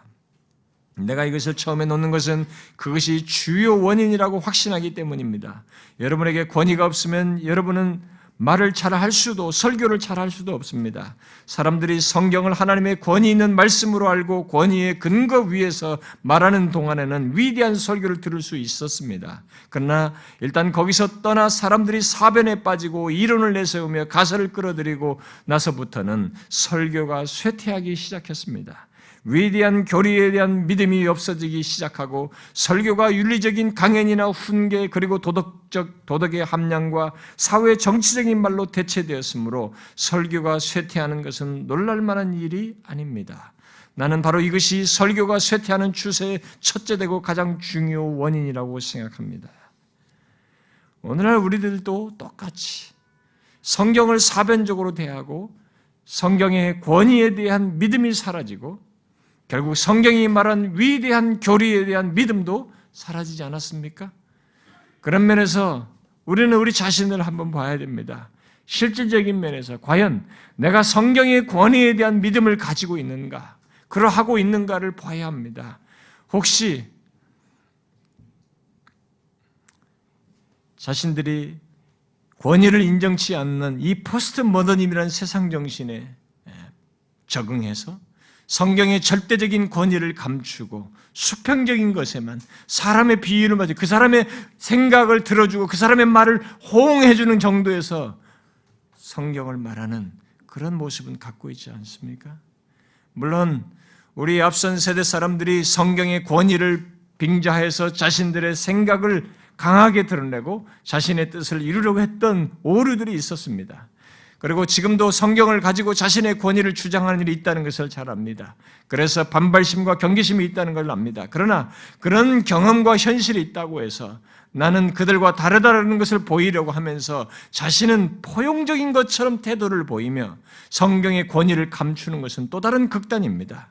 내가 이것을 처음에 놓는 것은 그것이 주요 원인이라고 확신하기 때문입니다. 여러분에게 권위가 없으면 여러분은 말을 잘할 수도 설교를 잘할 수도 없습니다. 사람들이 성경을 하나님의 권위 있는 말씀으로 알고 권위의 근거 위에서 말하는 동안에는 위대한 설교를 들을 수 있었습니다. 그러나 일단 거기서 떠나 사람들이 사변에 빠지고 이론을 내세우며 가설을 끌어들이고 나서부터는 설교가 쇠퇴하기 시작했습니다. 위대한 교리에 대한 믿음이 없어지기 시작하고 설교가 윤리적인 강연이나 훈계 그리고 도덕의 함량과 사회 정치적인 말로 대체되었으므로 설교가 쇠퇴하는 것은 놀랄만한 일이 아닙니다. 나는 바로 이것이 설교가 쇠퇴하는 추세의 첫째되고 가장 중요 원인이라고 생각합니다. 오늘날 우리들도 똑같이 성경을 사변적으로 대하고 성경의 권위에 대한 믿음이 사라지고 결국 성경이 말한 위대한 교리에 대한 믿음도 사라지지 않았습니까? 그런 면에서 우리는 우리 자신을 한번 봐야 됩니다. 실질적인 면에서 과연 내가 성경의 권위에 대한 믿음을 가지고 있는가, 그러하고 있는가를 봐야 합니다. 혹시 자신들이 권위를 인정치 않는 이 포스트 모더니즘이라는 세상 정신에 적응해서 성경의 절대적인 권위를 감추고 수평적인 것에만 사람의 비유를 맞춰 그 사람의 생각을 들어주고 그 사람의 말을 호응해주는 정도에서 성경을 말하는 그런 모습은 갖고 있지 않습니까? 물론 우리 앞선 세대 사람들이 성경의 권위를 빙자해서 자신들의 생각을 강하게 드러내고 자신의 뜻을 이루려고 했던 오류들이 있었습니다. 그리고 지금도 성경을 가지고 자신의 권위를 주장하는 일이 있다는 것을 잘 압니다. 그래서 반발심과 경계심이 있다는 걸 압니다. 그러나 그런 경험과 현실이 있다고 해서 나는 그들과 다르다는 것을 보이려고 하면서 자신은 포용적인 것처럼 태도를 보이며 성경의 권위를 감추는 것은 또 다른 극단입니다.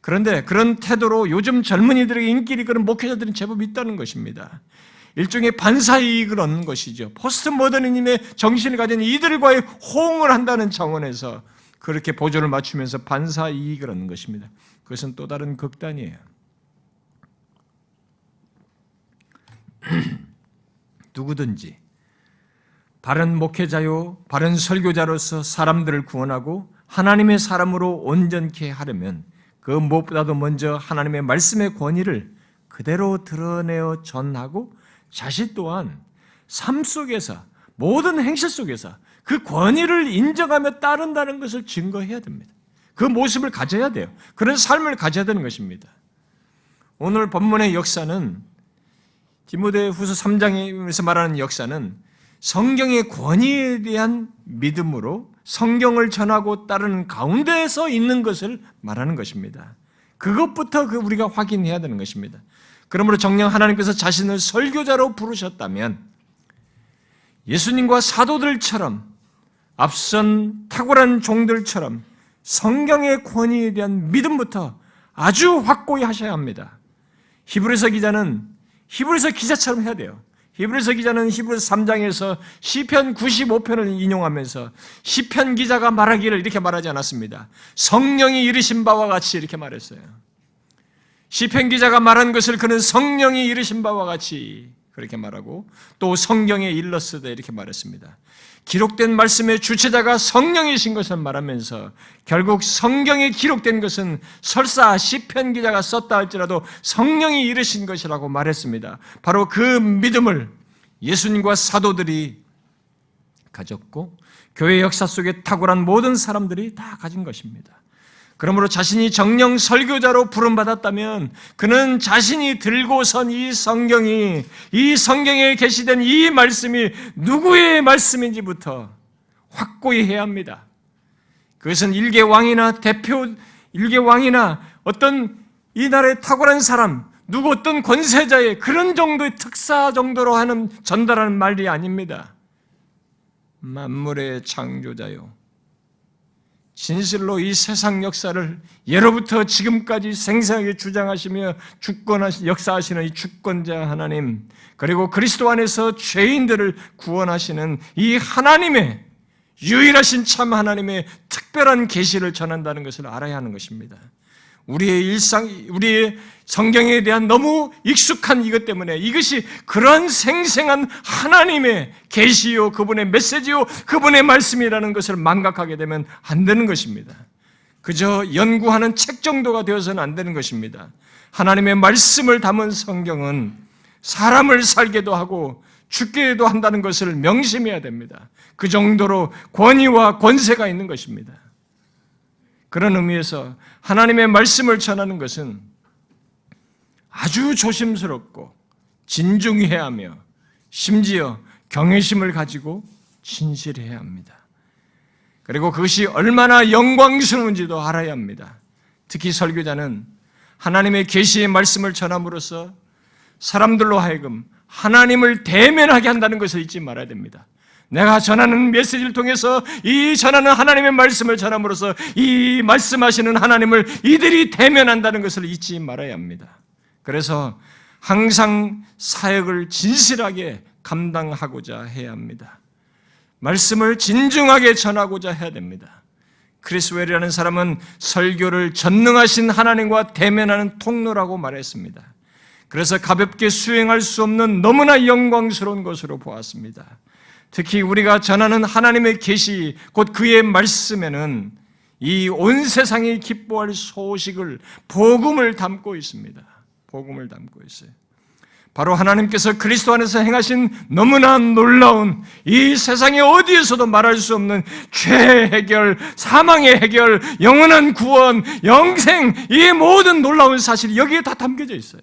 그런데 그런 태도로 요즘 젊은이들에게 인기를 끄는 목회자들은 제법 있다는 것입니다. 일종의 반사이익을 얻는 것이죠. 포스트 모더니즘의 정신을 가진 이들과의 호응을 한다는 차원에서 그렇게 보조를 맞추면서 반사이익을 얻는 것입니다. 그것은 또 다른 극단이에요. 누구든지 바른 목회자요, 바른 설교자로서 사람들을 구원하고 하나님의 사람으로 온전케 하려면 그 무엇보다도 먼저 하나님의 말씀의 권위를 그대로 드러내어 전하고 자신 또한 삶 속에서 모든 행실 속에서 그 권위를 인정하며 따른다는 것을 증거해야 됩니다. 그 모습을 가져야 돼요. 그런 삶을 가져야 되는 것입니다. 오늘 본문의 역사는 디모데후서 3장에서 말하는 역사는 성경의 권위에 대한 믿음으로 성경을 전하고 따르는 가운데에서 있는 것을 말하는 것입니다. 그것부터 우리가 확인해야 되는 것입니다. 그러므로 정녕 하나님께서 자신을 설교자로 부르셨다면 예수님과 사도들처럼 앞선 탁월한 종들처럼 성경의 권위에 대한 믿음부터 아주 확고히 하셔야 합니다. 히브리서 기자는 히브리서 기자처럼 해야 돼요. 히브리서 기자는 히브리서 3장에서 시편 95편을 인용하면서 시편 기자가 말하기를 이렇게 말하지 않았습니다. 성령이 이르신 바와 같이 이렇게 말했어요. 시편 기자가 말한 것을 그는 성령이 이르신 바와 같이 그렇게 말하고 또 성경에 일렀으되 이렇게 말했습니다. 기록된 말씀의 주체자가 성령이신 것을 말하면서 결국 성경에 기록된 것은 설사 시편 기자가 썼다 할지라도 성령이 이르신 것이라고 말했습니다. 바로 그 믿음을 예수님과 사도들이 가졌고 교회 역사 속에 탁월한 모든 사람들이 다 가진 것입니다. 그러므로 자신이 정령 설교자로 부름받았다면 그는 자신이 들고선 이 성경에 게시된 이 말씀이 누구의 말씀인지부터 확고히 해야 합니다. 그것은 일개 왕이나 어떤 이 나라의 탁월한 사람, 누구 어떤 권세자의 그런 정도의 특사 정도로 전달하는 말이 아닙니다. 만물의 창조자요. 진실로 이 세상 역사를 예로부터 지금까지 생생하게 주장하시며 역사하시는 이 주권자 하나님, 그리고 그리스도 안에서 죄인들을 구원하시는 이 하나님의 유일하신 참 하나님의 특별한 계시를 전한다는 것을 알아야 하는 것입니다. 우리의 성경에 대한 너무 익숙한 이것 때문에 이것이 그런 생생한 하나님의 계시요, 그분의 메시지요, 그분의 말씀이라는 것을 망각하게 되면 안 되는 것입니다. 그저 연구하는 책 정도가 되어서는 안 되는 것입니다. 하나님의 말씀을 담은 성경은 사람을 살게도 하고 죽게도 한다는 것을 명심해야 됩니다. 그 정도로 권위와 권세가 있는 것입니다. 그런 의미에서 하나님의 말씀을 전하는 것은 아주 조심스럽고 진중해야 하며 심지어 경외심을 가지고 진실해야 합니다. 그리고 그것이 얼마나 영광스러운지도 알아야 합니다. 특히 설교자는 하나님의 계시의 말씀을 전함으로써 사람들로 하여금 하나님을 대면하게 한다는 것을 잊지 말아야 됩니다. 내가 전하는 메시지를 통해서 이 전하는 하나님의 말씀을 전함으로써 이 말씀하시는 하나님을 이들이 대면한다는 것을 잊지 말아야 합니다. 그래서 항상 사역을 진실하게 감당하고자 해야 합니다. 말씀을 진중하게 전하고자 해야 됩니다. 크리스 웰이라는 사람은 설교를 전능하신 하나님과 대면하는 통로라고 말했습니다. 그래서 가볍게 수행할 수 없는 너무나 영광스러운 것으로 보았습니다. 특히 우리가 전하는 하나님의 계시, 곧 그의 말씀에는 이 온 세상이 기뻐할 소식을, 복음을 담고 있습니다. 복음을 담고 있어요. 바로 하나님께서 그리스도 안에서 행하신 너무나 놀라운 이 세상에 어디에서도 말할 수 없는 죄 해결, 사망의 해결, 영원한 구원, 영생, 이 모든 놀라운 사실이 여기에 다 담겨져 있어요.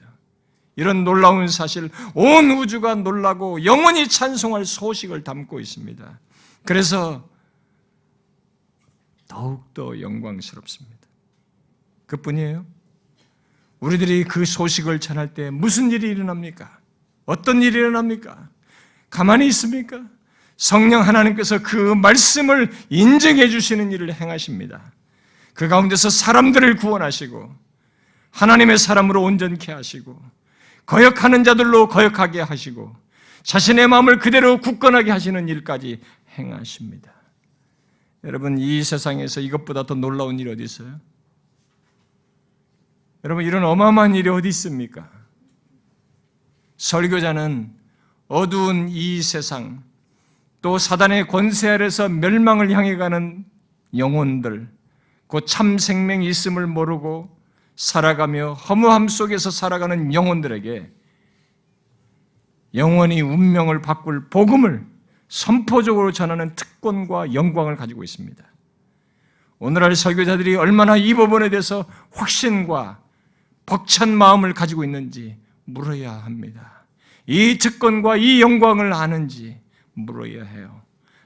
이런 놀라운 사실, 온 우주가 놀라고 영원히 찬송할 소식을 담고 있습니다. 그래서 더욱더 영광스럽습니다. 그뿐이에요. 우리들이 그 소식을 전할 때 무슨 일이 일어납니까? 어떤 일이 일어납니까? 가만히 있습니까? 성령 하나님께서 그 말씀을 인정해 주시는 일을 행하십니다. 그 가운데서 사람들을 구원하시고 하나님의 사람으로 온전케 하시고 거역하는 자들로 거역하게 하시고 자신의 마음을 그대로 굳건하게 하시는 일까지 행하십니다. 여러분, 이 세상에서 이것보다 더 놀라운 일이 어디 있어요? 여러분, 이런 어마어마한 일이 어디 있습니까? 설교자는 어두운 이 세상, 또 사단의 권세 아래서 멸망을 향해 가는 영혼들, 곧 참 생명이 있음을 모르고 살아가며 허무함 속에서 살아가는 영혼들에게 영원히 운명을 바꿀 복음을 선포적으로 전하는 특권과 영광을 가지고 있습니다. 오늘날 설교자들이 얼마나 이 부분에 대해서 확신과 벅찬 마음을 가지고 있는지 물어야 합니다. 이 특권과 이 영광을 아는지 물어야 해요.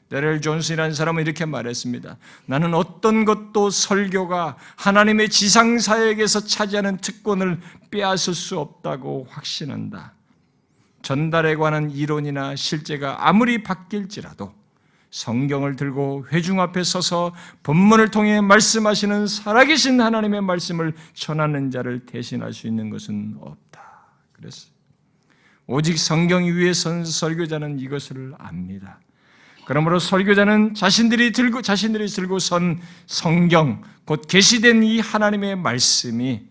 데렐 존슨이라는 사람은 이렇게 말했습니다. 나는 어떤 것도 설교가 하나님의 지상사역에서 차지하는 특권을 빼앗을 수 없다고 확신한다. 전달에 관한 이론이나 실제가 아무리 바뀔지라도 성경을 들고 회중 앞에 서서 본문을 통해 말씀하시는 살아계신 하나님의 말씀을 전하는 자를 대신할 수 있는 것은 없다. 그랬어요. 오직 성경 위에 선 설교자는 이것을 압니다. 그러므로 설교자는 자신들이 들고 선 성경, 곧 계시된 이 하나님의 말씀이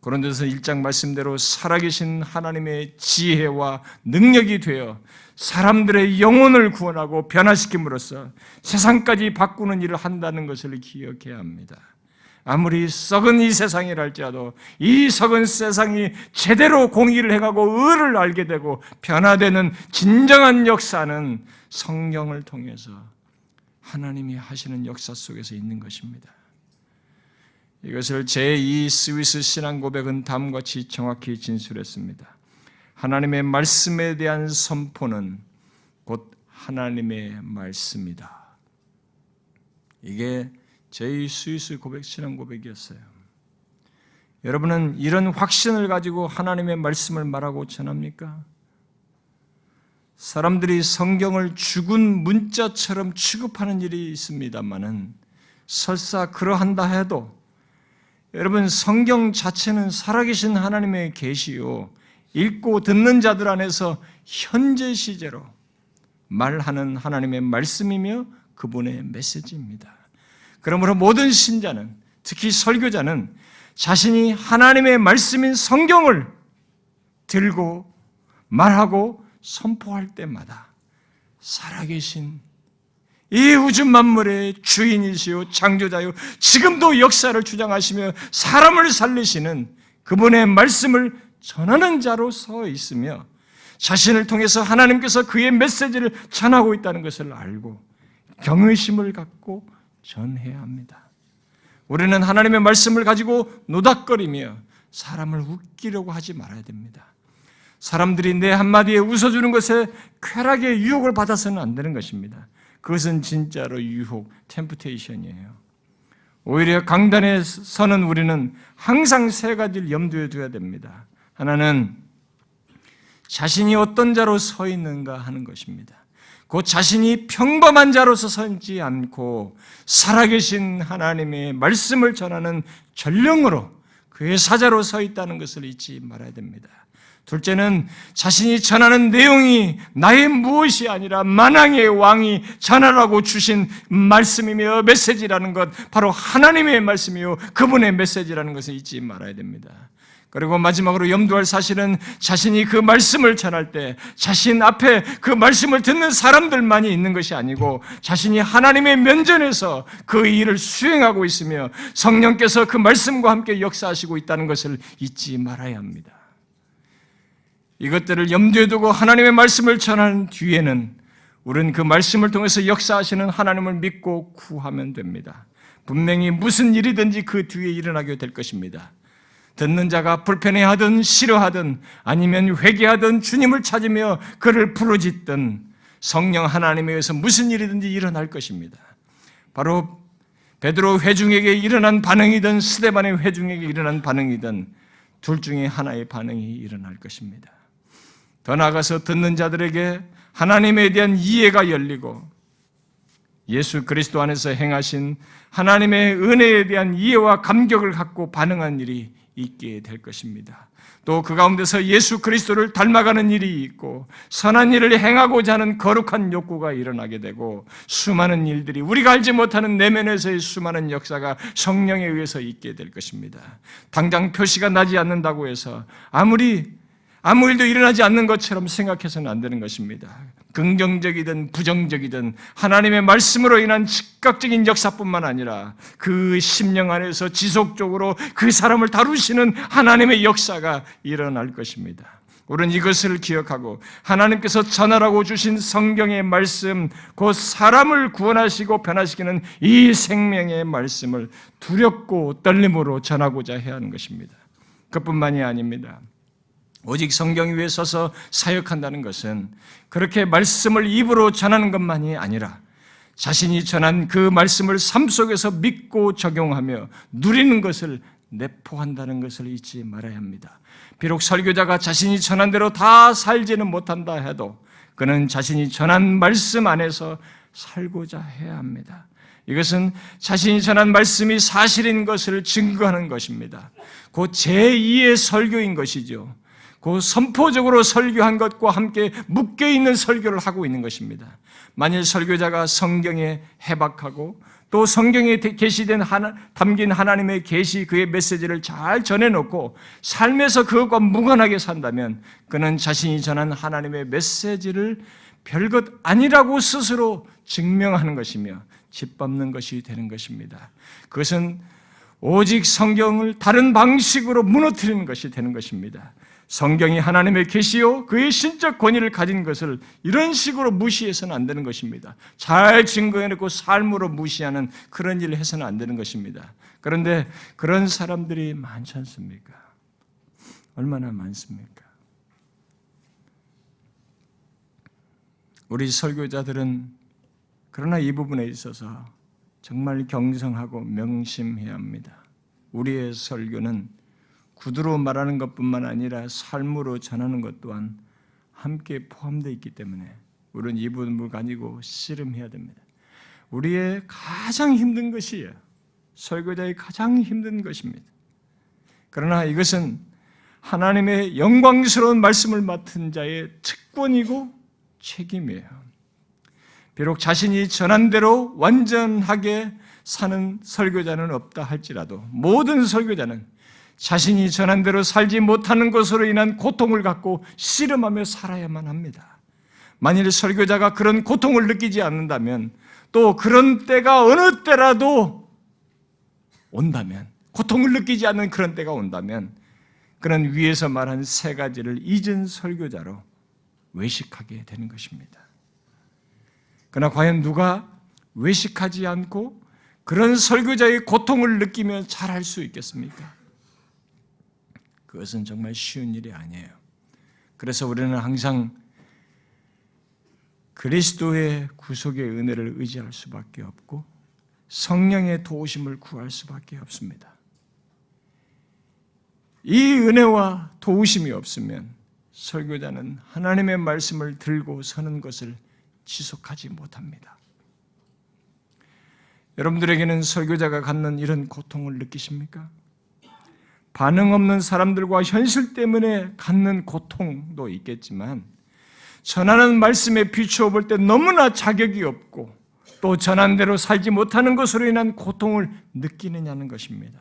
고린도서 1장 말씀대로 살아계신 하나님의 지혜와 능력이 되어 사람들의 영혼을 구원하고 변화시킴으로써 세상까지 바꾸는 일을 한다는 것을 기억해야 합니다. 아무리 썩은 이 세상이라 할지라도 이 썩은 세상이 제대로 공의를 행하고 의를 알게 되고 변화되는 진정한 역사는 성경을 통해서 하나님이 하시는 역사 속에서 있는 것입니다. 이것을 제2 스위스 신앙 고백은 다음과 같이 정확히 진술했습니다. 하나님의 말씀에 대한 선포는 곧 하나님의 말씀이다. 이게 제2 스위스 고백, 신앙 고백이었어요. 여러분은 이런 확신을 가지고 하나님의 말씀을 말하고 전합니까? 사람들이 성경을 죽은 문자처럼 취급하는 일이 있습니다만은 설사 그러한다 해도 여러분 성경 자체는 살아계신 하나님의 계시요 읽고 듣는 자들 안에서 현재 시제로 말하는 하나님의 말씀이며 그분의 메시지입니다. 그러므로 모든 신자는 특히 설교자는 자신이 하나님의 말씀인 성경을 들고 말하고 선포할 때마다 살아계신 이 우주 만물의 주인이시요 창조자요 지금도 역사를 주장하시며 사람을 살리시는 그분의 말씀을 전하는 자로 서 있으며 자신을 통해서 하나님께서 그의 메시지를 전하고 있다는 것을 알고 경외심을 갖고 전해야 합니다. 우리는 하나님의 말씀을 가지고 노닥거리며 사람을 웃기려고 하지 말아야 됩니다. 사람들이 내 한마디에 웃어주는 것에 쾌락의 유혹을 받아서는 안 되는 것입니다. 그것은 진짜로 유혹, 템프테이션이에요. 오히려 강단에 서는 우리는 항상 세 가지를 염두에 둬야 됩니다. 하나는 자신이 어떤 자로 서 있는가 하는 것입니다. 곧 자신이 평범한 자로서 서지 않고 살아계신 하나님의 말씀을 전하는 전령으로 그의 사자로 서 있다는 것을 잊지 말아야 됩니다. 둘째는 자신이 전하는 내용이 나의 무엇이 아니라 만왕의 왕이 전하라고 주신 말씀이며 메시지라는 것, 바로 하나님의 말씀이요 그분의 메시지라는 것을 잊지 말아야 됩니다. 그리고 마지막으로 염두할 사실은 자신이 그 말씀을 전할 때 자신 앞에 그 말씀을 듣는 사람들만이 있는 것이 아니고 자신이 하나님의 면전에서 그 일을 수행하고 있으며 성령께서 그 말씀과 함께 역사하시고 있다는 것을 잊지 말아야 합니다. 이것들을 염두에 두고 하나님의 말씀을 전하는 뒤에는 우리는 그 말씀을 통해서 역사하시는 하나님을 믿고 구하면 됩니다. 분명히 무슨 일이든지 그 뒤에 일어나게 될 것입니다. 듣는 자가 불편해하든 싫어하든 아니면 회개하든 주님을 찾으며 그를 부르짖든 성령 하나님에 의해서 무슨 일이든지 일어날 것입니다. 바로 베드로 회중에게 일어난 반응이든 스데반의 회중에게 일어난 반응이든 둘 중에 하나의 반응이 일어날 것입니다. 더 나아가서 듣는 자들에게 하나님에 대한 이해가 열리고 예수 그리스도 안에서 행하신 하나님의 은혜에 대한 이해와 감격을 갖고 반응한 일이 있게 될 것입니다. 또 그 가운데서 예수 그리스도를 닮아가는 일이 있고 선한 일을 행하고자 하는 거룩한 욕구가 일어나게 되고 수많은 일들이 우리가 알지 못하는 내면에서의 수많은 역사가 성령에 의해서 있게 될 것입니다. 당장 표시가 나지 않는다고 해서 아무 일도 일어나지 않는 것처럼 생각해서는 안 되는 것입니다. 긍정적이든 부정적이든 하나님의 말씀으로 인한 즉각적인 역사뿐만 아니라 그 심령 안에서 지속적으로 그 사람을 다루시는 하나님의 역사가 일어날 것입니다. 우리는 이것을 기억하고 하나님께서 전하라고 주신 성경의 말씀, 곧 사람을 구원하시고 변화시키는 이 생명의 말씀을 두렵고 떨림으로 전하고자 해야 하는 것입니다. 그뿐만이 아닙니다. 오직 성경 위에 서서 사역한다는 것은 그렇게 말씀을 입으로 전하는 것만이 아니라 자신이 전한 그 말씀을 삶 속에서 믿고 적용하며 누리는 것을 내포한다는 것을 잊지 말아야 합니다. 비록 설교자가 자신이 전한 대로 다 살지는 못한다 해도 그는 자신이 전한 말씀 안에서 살고자 해야 합니다. 이것은 자신이 전한 말씀이 사실인 것을 증거하는 것입니다. 곧 제2의 설교인 것이죠. 그 선포적으로 설교한 것과 함께 묶여있는 설교를 하고 있는 것입니다. 만일 설교자가 성경에 해박하고 또 성경에 계시된 담긴 하나님의 계시 그의 메시지를 잘 전해놓고 삶에서 그것과 무관하게 산다면 그는 자신이 전한 하나님의 메시지를 별것 아니라고 스스로 증명하는 것이며 짓밟는 것이 되는 것입니다. 그것은 오직 성경을 다른 방식으로 무너뜨리는 것이 되는 것입니다. 성경이 하나님의 계시요 그의 신적 권위를 가진 것을 이런 식으로 무시해서는 안 되는 것입니다. 잘 증거해놓고 삶으로 무시하는 그런 일을 해서는 안 되는 것입니다. 그런데 그런 사람들이 많지 않습니까? 얼마나 많습니까? 우리 설교자들은 그러나 이 부분에 있어서 정말 경성하고 명심해야 합니다. 우리의 설교는 구두로 말하는 것뿐만 아니라 삶으로 전하는 것 또한 함께 포함되어 있기 때문에 우리는 이 부분을 가지고 씨름해야 됩니다. 우리의 가장 힘든 것이에요. 설교자의 가장 힘든 것입니다. 그러나 이것은 하나님의 영광스러운 말씀을 맡은 자의 특권이고 책임이에요. 비록 자신이 전한 대로 완전하게 사는 설교자는 없다 할지라도 모든 설교자는 자신이 전한 대로 살지 못하는 것으로 인한 고통을 갖고 씨름하며 살아야만 합니다. 만일 설교자가 그런 고통을 느끼지 않는다면 또 그런 때가 어느 때라도 온다면 고통을 느끼지 않는 그런 때가 온다면 그는 위에서 말한 세 가지를 잊은 설교자로 외식하게 되는 것입니다. 그러나 과연 누가 외식하지 않고 그런 설교자의 고통을 느끼며 잘할 수 있겠습니까? 그것은 정말 쉬운 일이 아니에요. 그래서 우리는 항상 그리스도의 구속의 은혜를 의지할 수밖에 없고 성령의 도우심을 구할 수밖에 없습니다. 이 은혜와 도우심이 없으면 설교자는 하나님의 말씀을 들고 서는 것을 지속하지 못합니다. 여러분들에게는 설교자가 갖는 이런 고통을 느끼십니까? 반응 없는 사람들과 현실 때문에 갖는 고통도 있겠지만 전하는 말씀에 비추어 볼 때 너무나 자격이 없고 또 전한 대로 살지 못하는 것으로 인한 고통을 느끼느냐는 것입니다.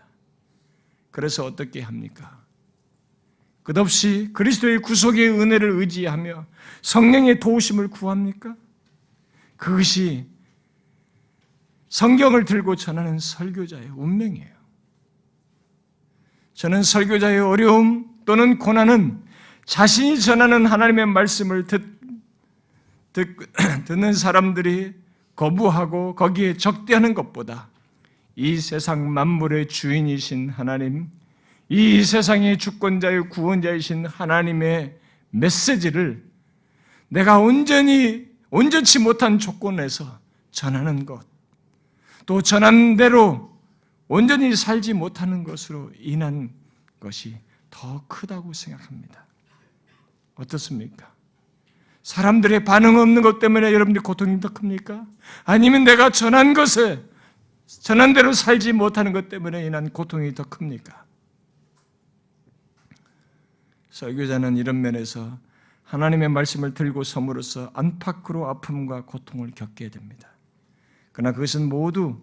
그래서 어떻게 합니까? 끝없이 그리스도의 구속의 은혜를 의지하며 성령의 도우심을 구합니까? 그것이 성경을 들고 전하는 설교자의 운명이에요. 저는 설교자의 어려움 또는 고난은 자신이 전하는 하나님의 말씀을 듣는 사람들이 거부하고 거기에 적대하는 것보다 이 세상 만물의 주인이신 하나님, 이 세상의 주권자의 구원자이신 하나님의 메시지를 내가 온전치 못한 조건에서 전하는 것, 또 전한 대로 온전히 살지 못하는 것으로 인한 것이 더 크다고 생각합니다. 어떻습니까? 사람들의 반응 없는 것 때문에 여러분들이 고통이 더 큽니까? 아니면 내가 전한 것에 전한 대로 살지 못하는 것 때문에 인한 고통이 더 큽니까? 설교자는 이런 면에서 하나님의 말씀을 들고 섬으로써 안팎으로 아픔과 고통을 겪게 됩니다. 그러나 그것은 모두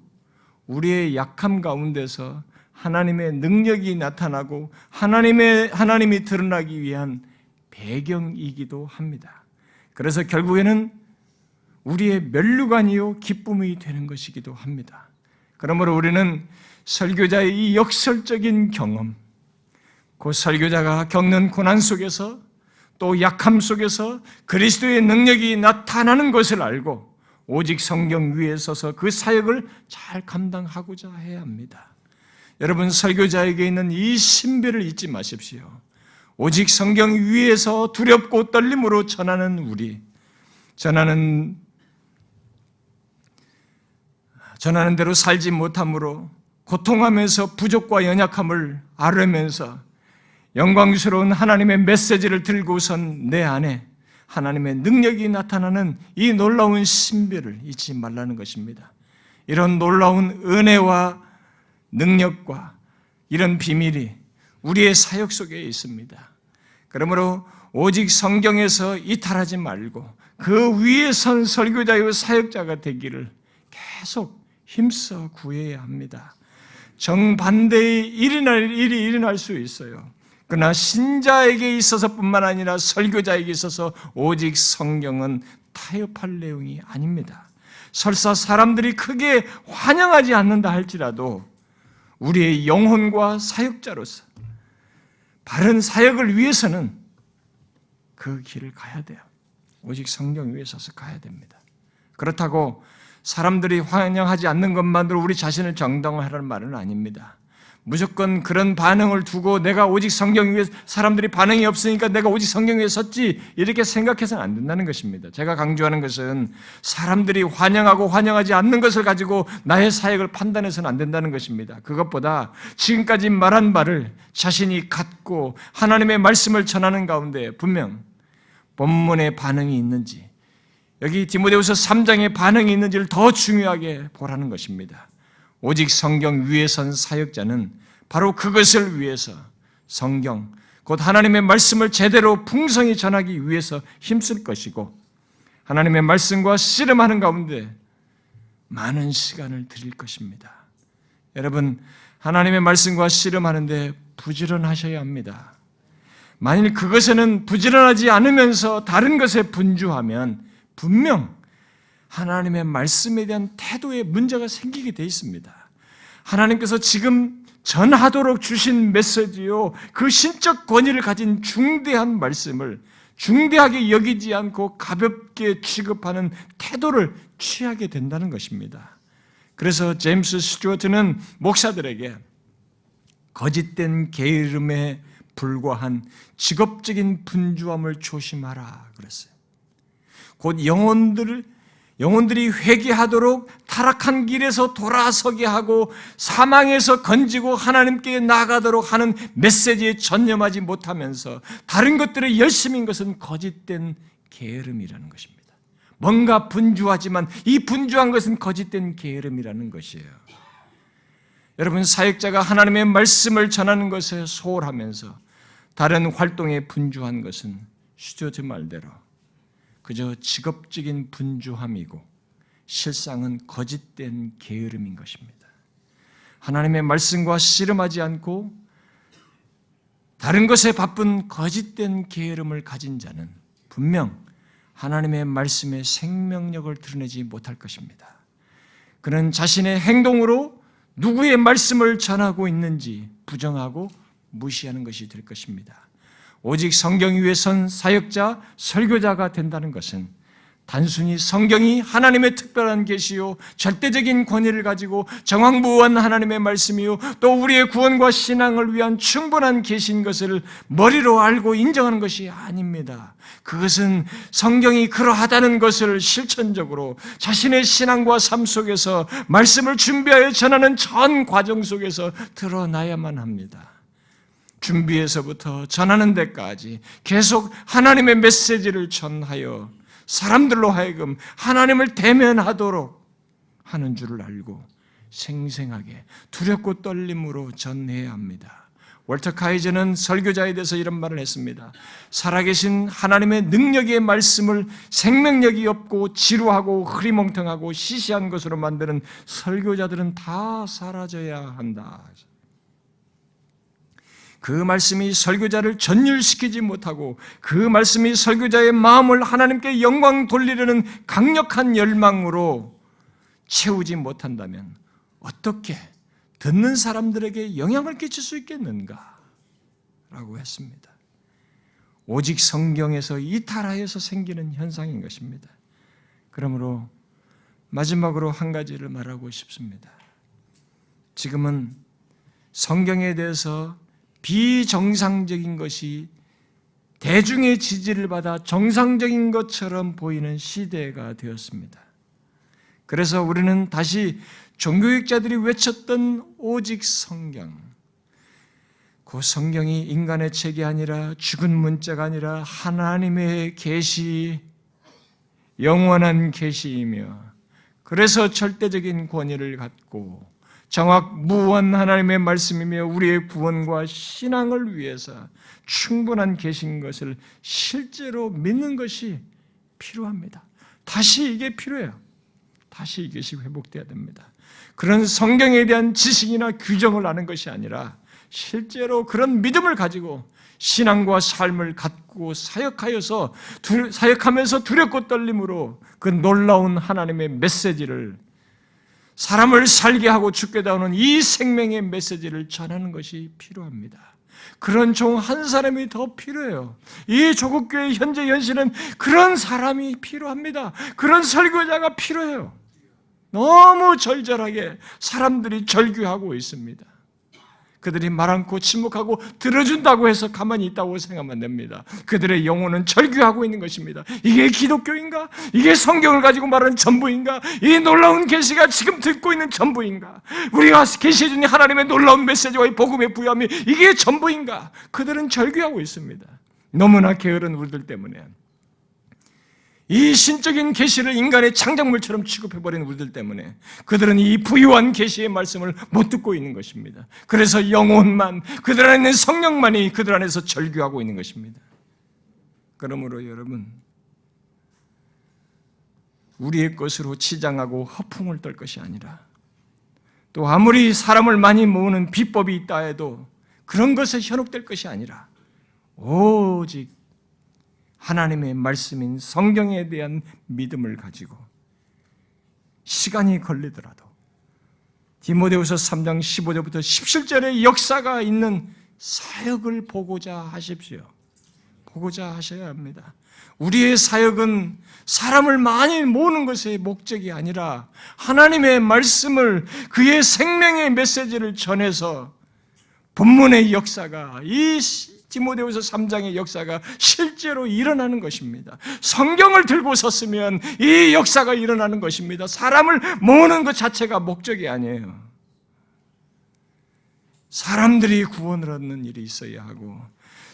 우리의 약함 가운데서 하나님의 능력이 나타나고 하나님이 드러나기 위한 배경이기도 합니다. 그래서 결국에는 우리의 면류관이요 기쁨이 되는 것이기도 합니다. 그러므로 우리는 설교자의 이 역설적인 경험, 그 설교자가 겪는 고난 속에서 또 약함 속에서 그리스도의 능력이 나타나는 것을 알고 오직 성경 위에 서서 그 사역을 잘 감당하고자 해야 합니다. 여러분, 설교자에게 있는 이 신비를 잊지 마십시오. 오직 성경 위에서 두렵고 떨림으로 전하는 우리, 전하는 대로 살지 못함으로 고통하면서 부족과 연약함을 앓으면서 영광스러운 하나님의 메시지를 들고선 내 안에 하나님의 능력이 나타나는 이 놀라운 신비를 잊지 말라는 것입니다. 이런 놀라운 은혜와 능력과 이런 비밀이 우리의 사역 속에 있습니다. 그러므로 오직 성경에서 이탈하지 말고 그 위에 선 설교자요 사역자가 되기를 계속 힘써 구해야 합니다. 정반대의 일이 일어날 수 있어요. 그러나 신자에게 있어서뿐만 아니라 설교자에게 있어서 오직 성경은 타협할 내용이 아닙니다. 설사 사람들이 크게 환영하지 않는다 할지라도 우리의 영혼과 사역자로서 바른 사역을 위해서는 그 길을 가야 돼요. 오직 성경 위에 서서 가야 됩니다. 그렇다고 사람들이 환영하지 않는 것만으로 우리 자신을 정당화하라는 말은 아닙니다. 무조건 그런 반응을 두고 내가 오직 성경 위에 사람들이 반응이 없으니까 내가 오직 성경 위에 섰지 이렇게 생각해서는 안 된다는 것입니다. 제가 강조하는 것은 사람들이 환영하고 환영하지 않는 것을 가지고 나의 사역을 판단해서는 안 된다는 것입니다. 그것보다 지금까지 말한 바를 자신이 갖고 하나님의 말씀을 전하는 가운데 분명 본문의 반응이 있는지 여기 디모데후서 3장의 반응이 있는지를 더 중요하게 보라는 것입니다. 오직 성경 위에 선 사역자는 바로 그것을 위해서 성경, 곧 하나님의 말씀을 제대로 풍성히 전하기 위해서 힘쓸 것이고 하나님의 말씀과 씨름하는 가운데 많은 시간을 드릴 것입니다. 여러분, 하나님의 말씀과 씨름하는데 부지런하셔야 합니다. 만일 그것에는 부지런하지 않으면서 다른 것에 분주하면 분명 하나님의 말씀에 대한 태도에 문제가 생기게 돼 있습니다. 하나님께서 지금 전하도록 주신 메시지요, 그 신적 권위를 가진 중대한 말씀을 중대하게 여기지 않고 가볍게 취급하는 태도를 취하게 된다는 것입니다. 그래서 제임스 스튜어트는 목사들에게 거짓된 게으름에 불과한 직업적인 분주함을 조심하라 그랬어요. 곧 영혼들이 회개하도록 타락한 길에서 돌아서게 하고 사망에서 건지고 하나님께 나아가도록 하는 메시지에 전념하지 못하면서 다른 것들에 열심인 것은 거짓된 게으름이라는 것입니다. 뭔가 분주하지만 이 분주한 것은 거짓된 게으름이라는 것이에요. 여러분, 사역자가 하나님의 말씀을 전하는 것에 소홀하면서 다른 활동에 분주한 것은 슈튜어트 말대로 그저 직업적인 분주함이고 실상은 거짓된 게으름인 것입니다. 하나님의 말씀과 씨름하지 않고 다른 것에 바쁜 거짓된 게으름을 가진 자는 분명 하나님의 말씀의 생명력을 드러내지 못할 것입니다. 그는 자신의 행동으로 누구의 말씀을 전하고 있는지 부정하고 무시하는 것이 될 것입니다. 오직 성경 위에 선 사역자, 설교자가 된다는 것은 단순히 성경이 하나님의 특별한 계시요 절대적인 권위를 가지고 정황부원 하나님의 말씀이요 또 우리의 구원과 신앙을 위한 충분한 계시인 것을 머리로 알고 인정하는 것이 아닙니다. 그것은 성경이 그러하다는 것을 실천적으로 자신의 신앙과 삶 속에서 말씀을 준비하여 전하는 전 과정 속에서 드러나야만 합니다. 준비에서부터 전하는 데까지 계속 하나님의 메시지를 전하여 사람들로 하여금 하나님을 대면하도록 하는 줄을 알고 생생하게 두렵고 떨림으로 전해야 합니다. 월터 카이저는 설교자에 대해서 이런 말을 했습니다. 살아계신 하나님의 능력의 말씀을 생명력이 없고 지루하고 흐리멍텅하고 시시한 것으로 만드는 설교자들은 다 사라져야 한다. 그 말씀이 설교자를 전율시키지 못하고 그 말씀이 설교자의 마음을 하나님께 영광 돌리려는 강력한 열망으로 채우지 못한다면 어떻게 듣는 사람들에게 영향을 끼칠 수 있겠는가? 라고 했습니다. 오직 성경에서 이탈하여서 생기는 현상인 것입니다. 그러므로 마지막으로 한 가지를 말하고 싶습니다. 지금은 성경에 대해서 비정상적인 것이 대중의 지지를 받아 정상적인 것처럼 보이는 시대가 되었습니다. 그래서 우리는 다시 종교학자들이 외쳤던 오직 성경, 그 성경이 인간의 책이 아니라 죽은 문자가 아니라 하나님의 계시, 영원한 계시이며 그래서 절대적인 권위를 갖고 무한 하나님의 말씀이며 우리의 구원과 신앙을 위해서 충분한 계신 것을 실제로 믿는 것이 필요합니다. 다시 이게 필요해요. 다시 이것이 회복돼야 됩니다. 그런 성경에 대한 지식이나 규정을 아는 것이 아니라 실제로 그런 믿음을 가지고 신앙과 삶을 갖고 사역하면서 두렵고 떨림으로 그 놀라운 하나님의 메시지를, 사람을 살게 하고 죽게 다오는 이 생명의 메시지를 전하는 것이 필요합니다. 그런 종 한 사람이 더 필요해요. 이 조국교회 현재 연신은 그런 사람이 필요합니다. 그런 설교자가 필요해요. 너무 절절하게 사람들이 절규하고 있습니다. 그들이 말 않고 침묵하고 들어준다고 해서 가만히 있다고 생각하면 됩니다. 그들의 영혼은 절규하고 있는 것입니다. 이게 기독교인가? 이게 성경을 가지고 말하는 전부인가? 이 놀라운 계시가 지금 듣고 있는 전부인가? 우리가 계시해 주신 하나님의 놀라운 메시지와 이 복음의 부여함이 이게 전부인가? 그들은 절규하고 있습니다. 너무나 게으른 우리들 때문에, 이 신적인 계시를 인간의 창작물처럼 취급해버린 우리들 때문에 그들은 이 부유한 계시의 말씀을 못 듣고 있는 것입니다. 그래서 영혼만, 그들 안에 있는 성령만이 그들 안에서 절규하고 있는 것입니다. 그러므로 여러분, 우리의 것으로 치장하고 허풍을 떨 것이 아니라, 또 아무리 사람을 많이 모으는 비법이 있다 해도 그런 것에 현혹될 것이 아니라 오직 하나님의 말씀인 성경에 대한 믿음을 가지고 시간이 걸리더라도 디모데후서 3장 15절부터 17절의 역사가 있는 사역을 보고자 하십시오. 보고자 하셔야 합니다. 우리의 사역은 사람을 많이 모으는 것의 목적이 아니라 하나님의 말씀을, 그의 생명의 메시지를 전해서 본문의 역사가, 이 디모데후서 3장의 역사가 실제로 일어나는 것입니다. 성경을 들고 섰으면 이 역사가 일어나는 것입니다. 사람을 모으는 것 자체가 목적이 아니에요. 사람들이 구원을 얻는 일이 있어야 하고,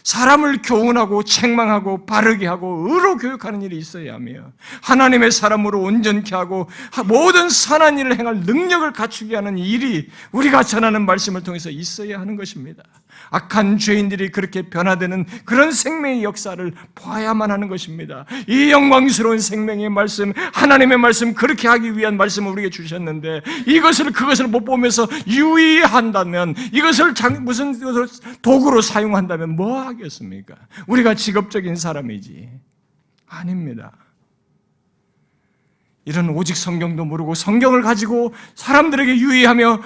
사람을 교훈하고 책망하고 바르게 하고 의로 교육하는 일이 있어야 하며, 하나님의 사람으로 온전케 하고 모든 선한 일을 행할 능력을 갖추게 하는 일이 우리가 전하는 말씀을 통해서 있어야 하는 것입니다. 악한 죄인들이 그렇게 변화되는 그런 생명의 역사를 봐야만 하는 것입니다. 이 영광스러운 생명의 말씀, 하나님의 말씀, 그렇게 하기 위한 말씀을 우리에게 주셨는데 그것을 못 보면서 유의한다면, 이것을 무슨 도구로 사용한다면 뭐 하겠습니까? 우리가 직업적인 사람이지. 아닙니다. 이런 오직 성경도 모르고 성경을 가지고 사람들에게 유의하며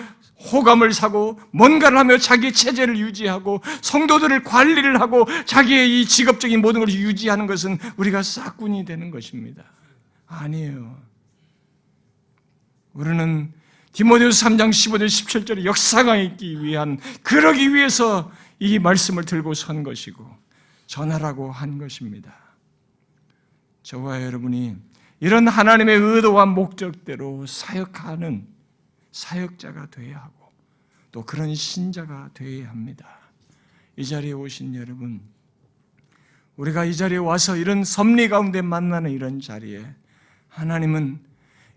호감을 사고 뭔가를 하며 자기 체제를 유지하고 성도들을 관리를 하고 자기의 이 직업적인 모든 것을 유지하는 것은 우리가 싹군이 되는 것입니다. 아니에요. 우리는 디모데후서 3장 15절 17절의 역사가 있기 위한, 그러기 위해서 이 말씀을 들고 선 것이고 전하라고 한 것입니다. 저와 여러분이 이런 하나님의 의도와 목적대로 사역하는 사역자가 되어야 하고 또 그런 신자가 되어야 합니다. 이 자리에 오신 여러분, 우리가 이 자리에 와서 이런 섭리 가운데 만나는 이런 자리에 하나님은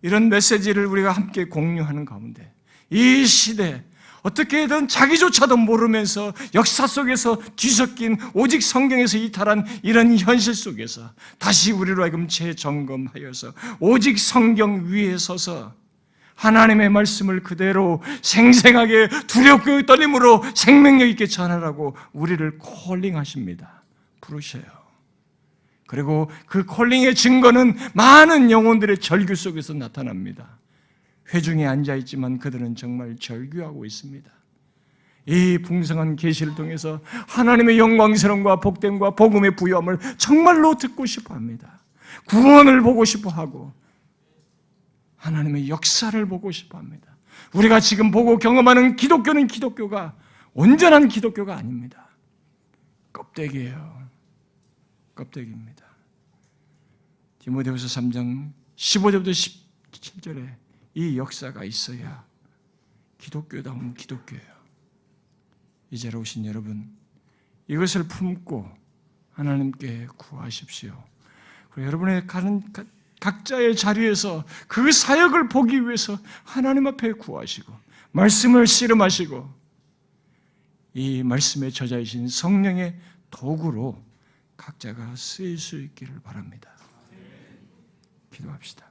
이런 메시지를 우리가 함께 공유하는 가운데 이 시대 어떻게든 자기조차도 모르면서 역사 속에서 뒤섞인 오직 성경에서 이탈한 이런 현실 속에서 다시 우리로 하여금 재점검하여서 오직 성경 위에 서서 하나님의 말씀을 그대로 생생하게 두렵고 떨림으로 생명력 있게 전하라고 우리를 콜링하십니다. 부르셔요. 그리고 그 콜링의 증거는 많은 영혼들의 절규 속에서 나타납니다. 회중에 앉아있지만 그들은 정말 절규하고 있습니다. 이 풍성한 계시를 통해서 하나님의 영광스러움과 복됨과 복음의 부여함을 정말로 듣고 싶어합니다. 구원을 보고 싶어하고 하나님의 역사를 보고 싶어합니다. 우리가 지금 보고 경험하는 기독교는 기독교가 온전한 기독교가 아닙니다. 껍데기예요. 껍데기입니다. 디모데후서 3장 15절부터 17절에 이 역사가 있어야 기독교다운 기독교예요. 이 자리에 오신 여러분, 이것을 품고 하나님께 구하십시오. 그리고 여러분의 가는 각자의 자리에서 그 사역을 보기 위해서 하나님 앞에 구하시고 말씀을 씨름하시고 이 말씀의 저자이신 성령의 도구로 각자가 쓰일 수 있기를 바랍니다. 기도합시다.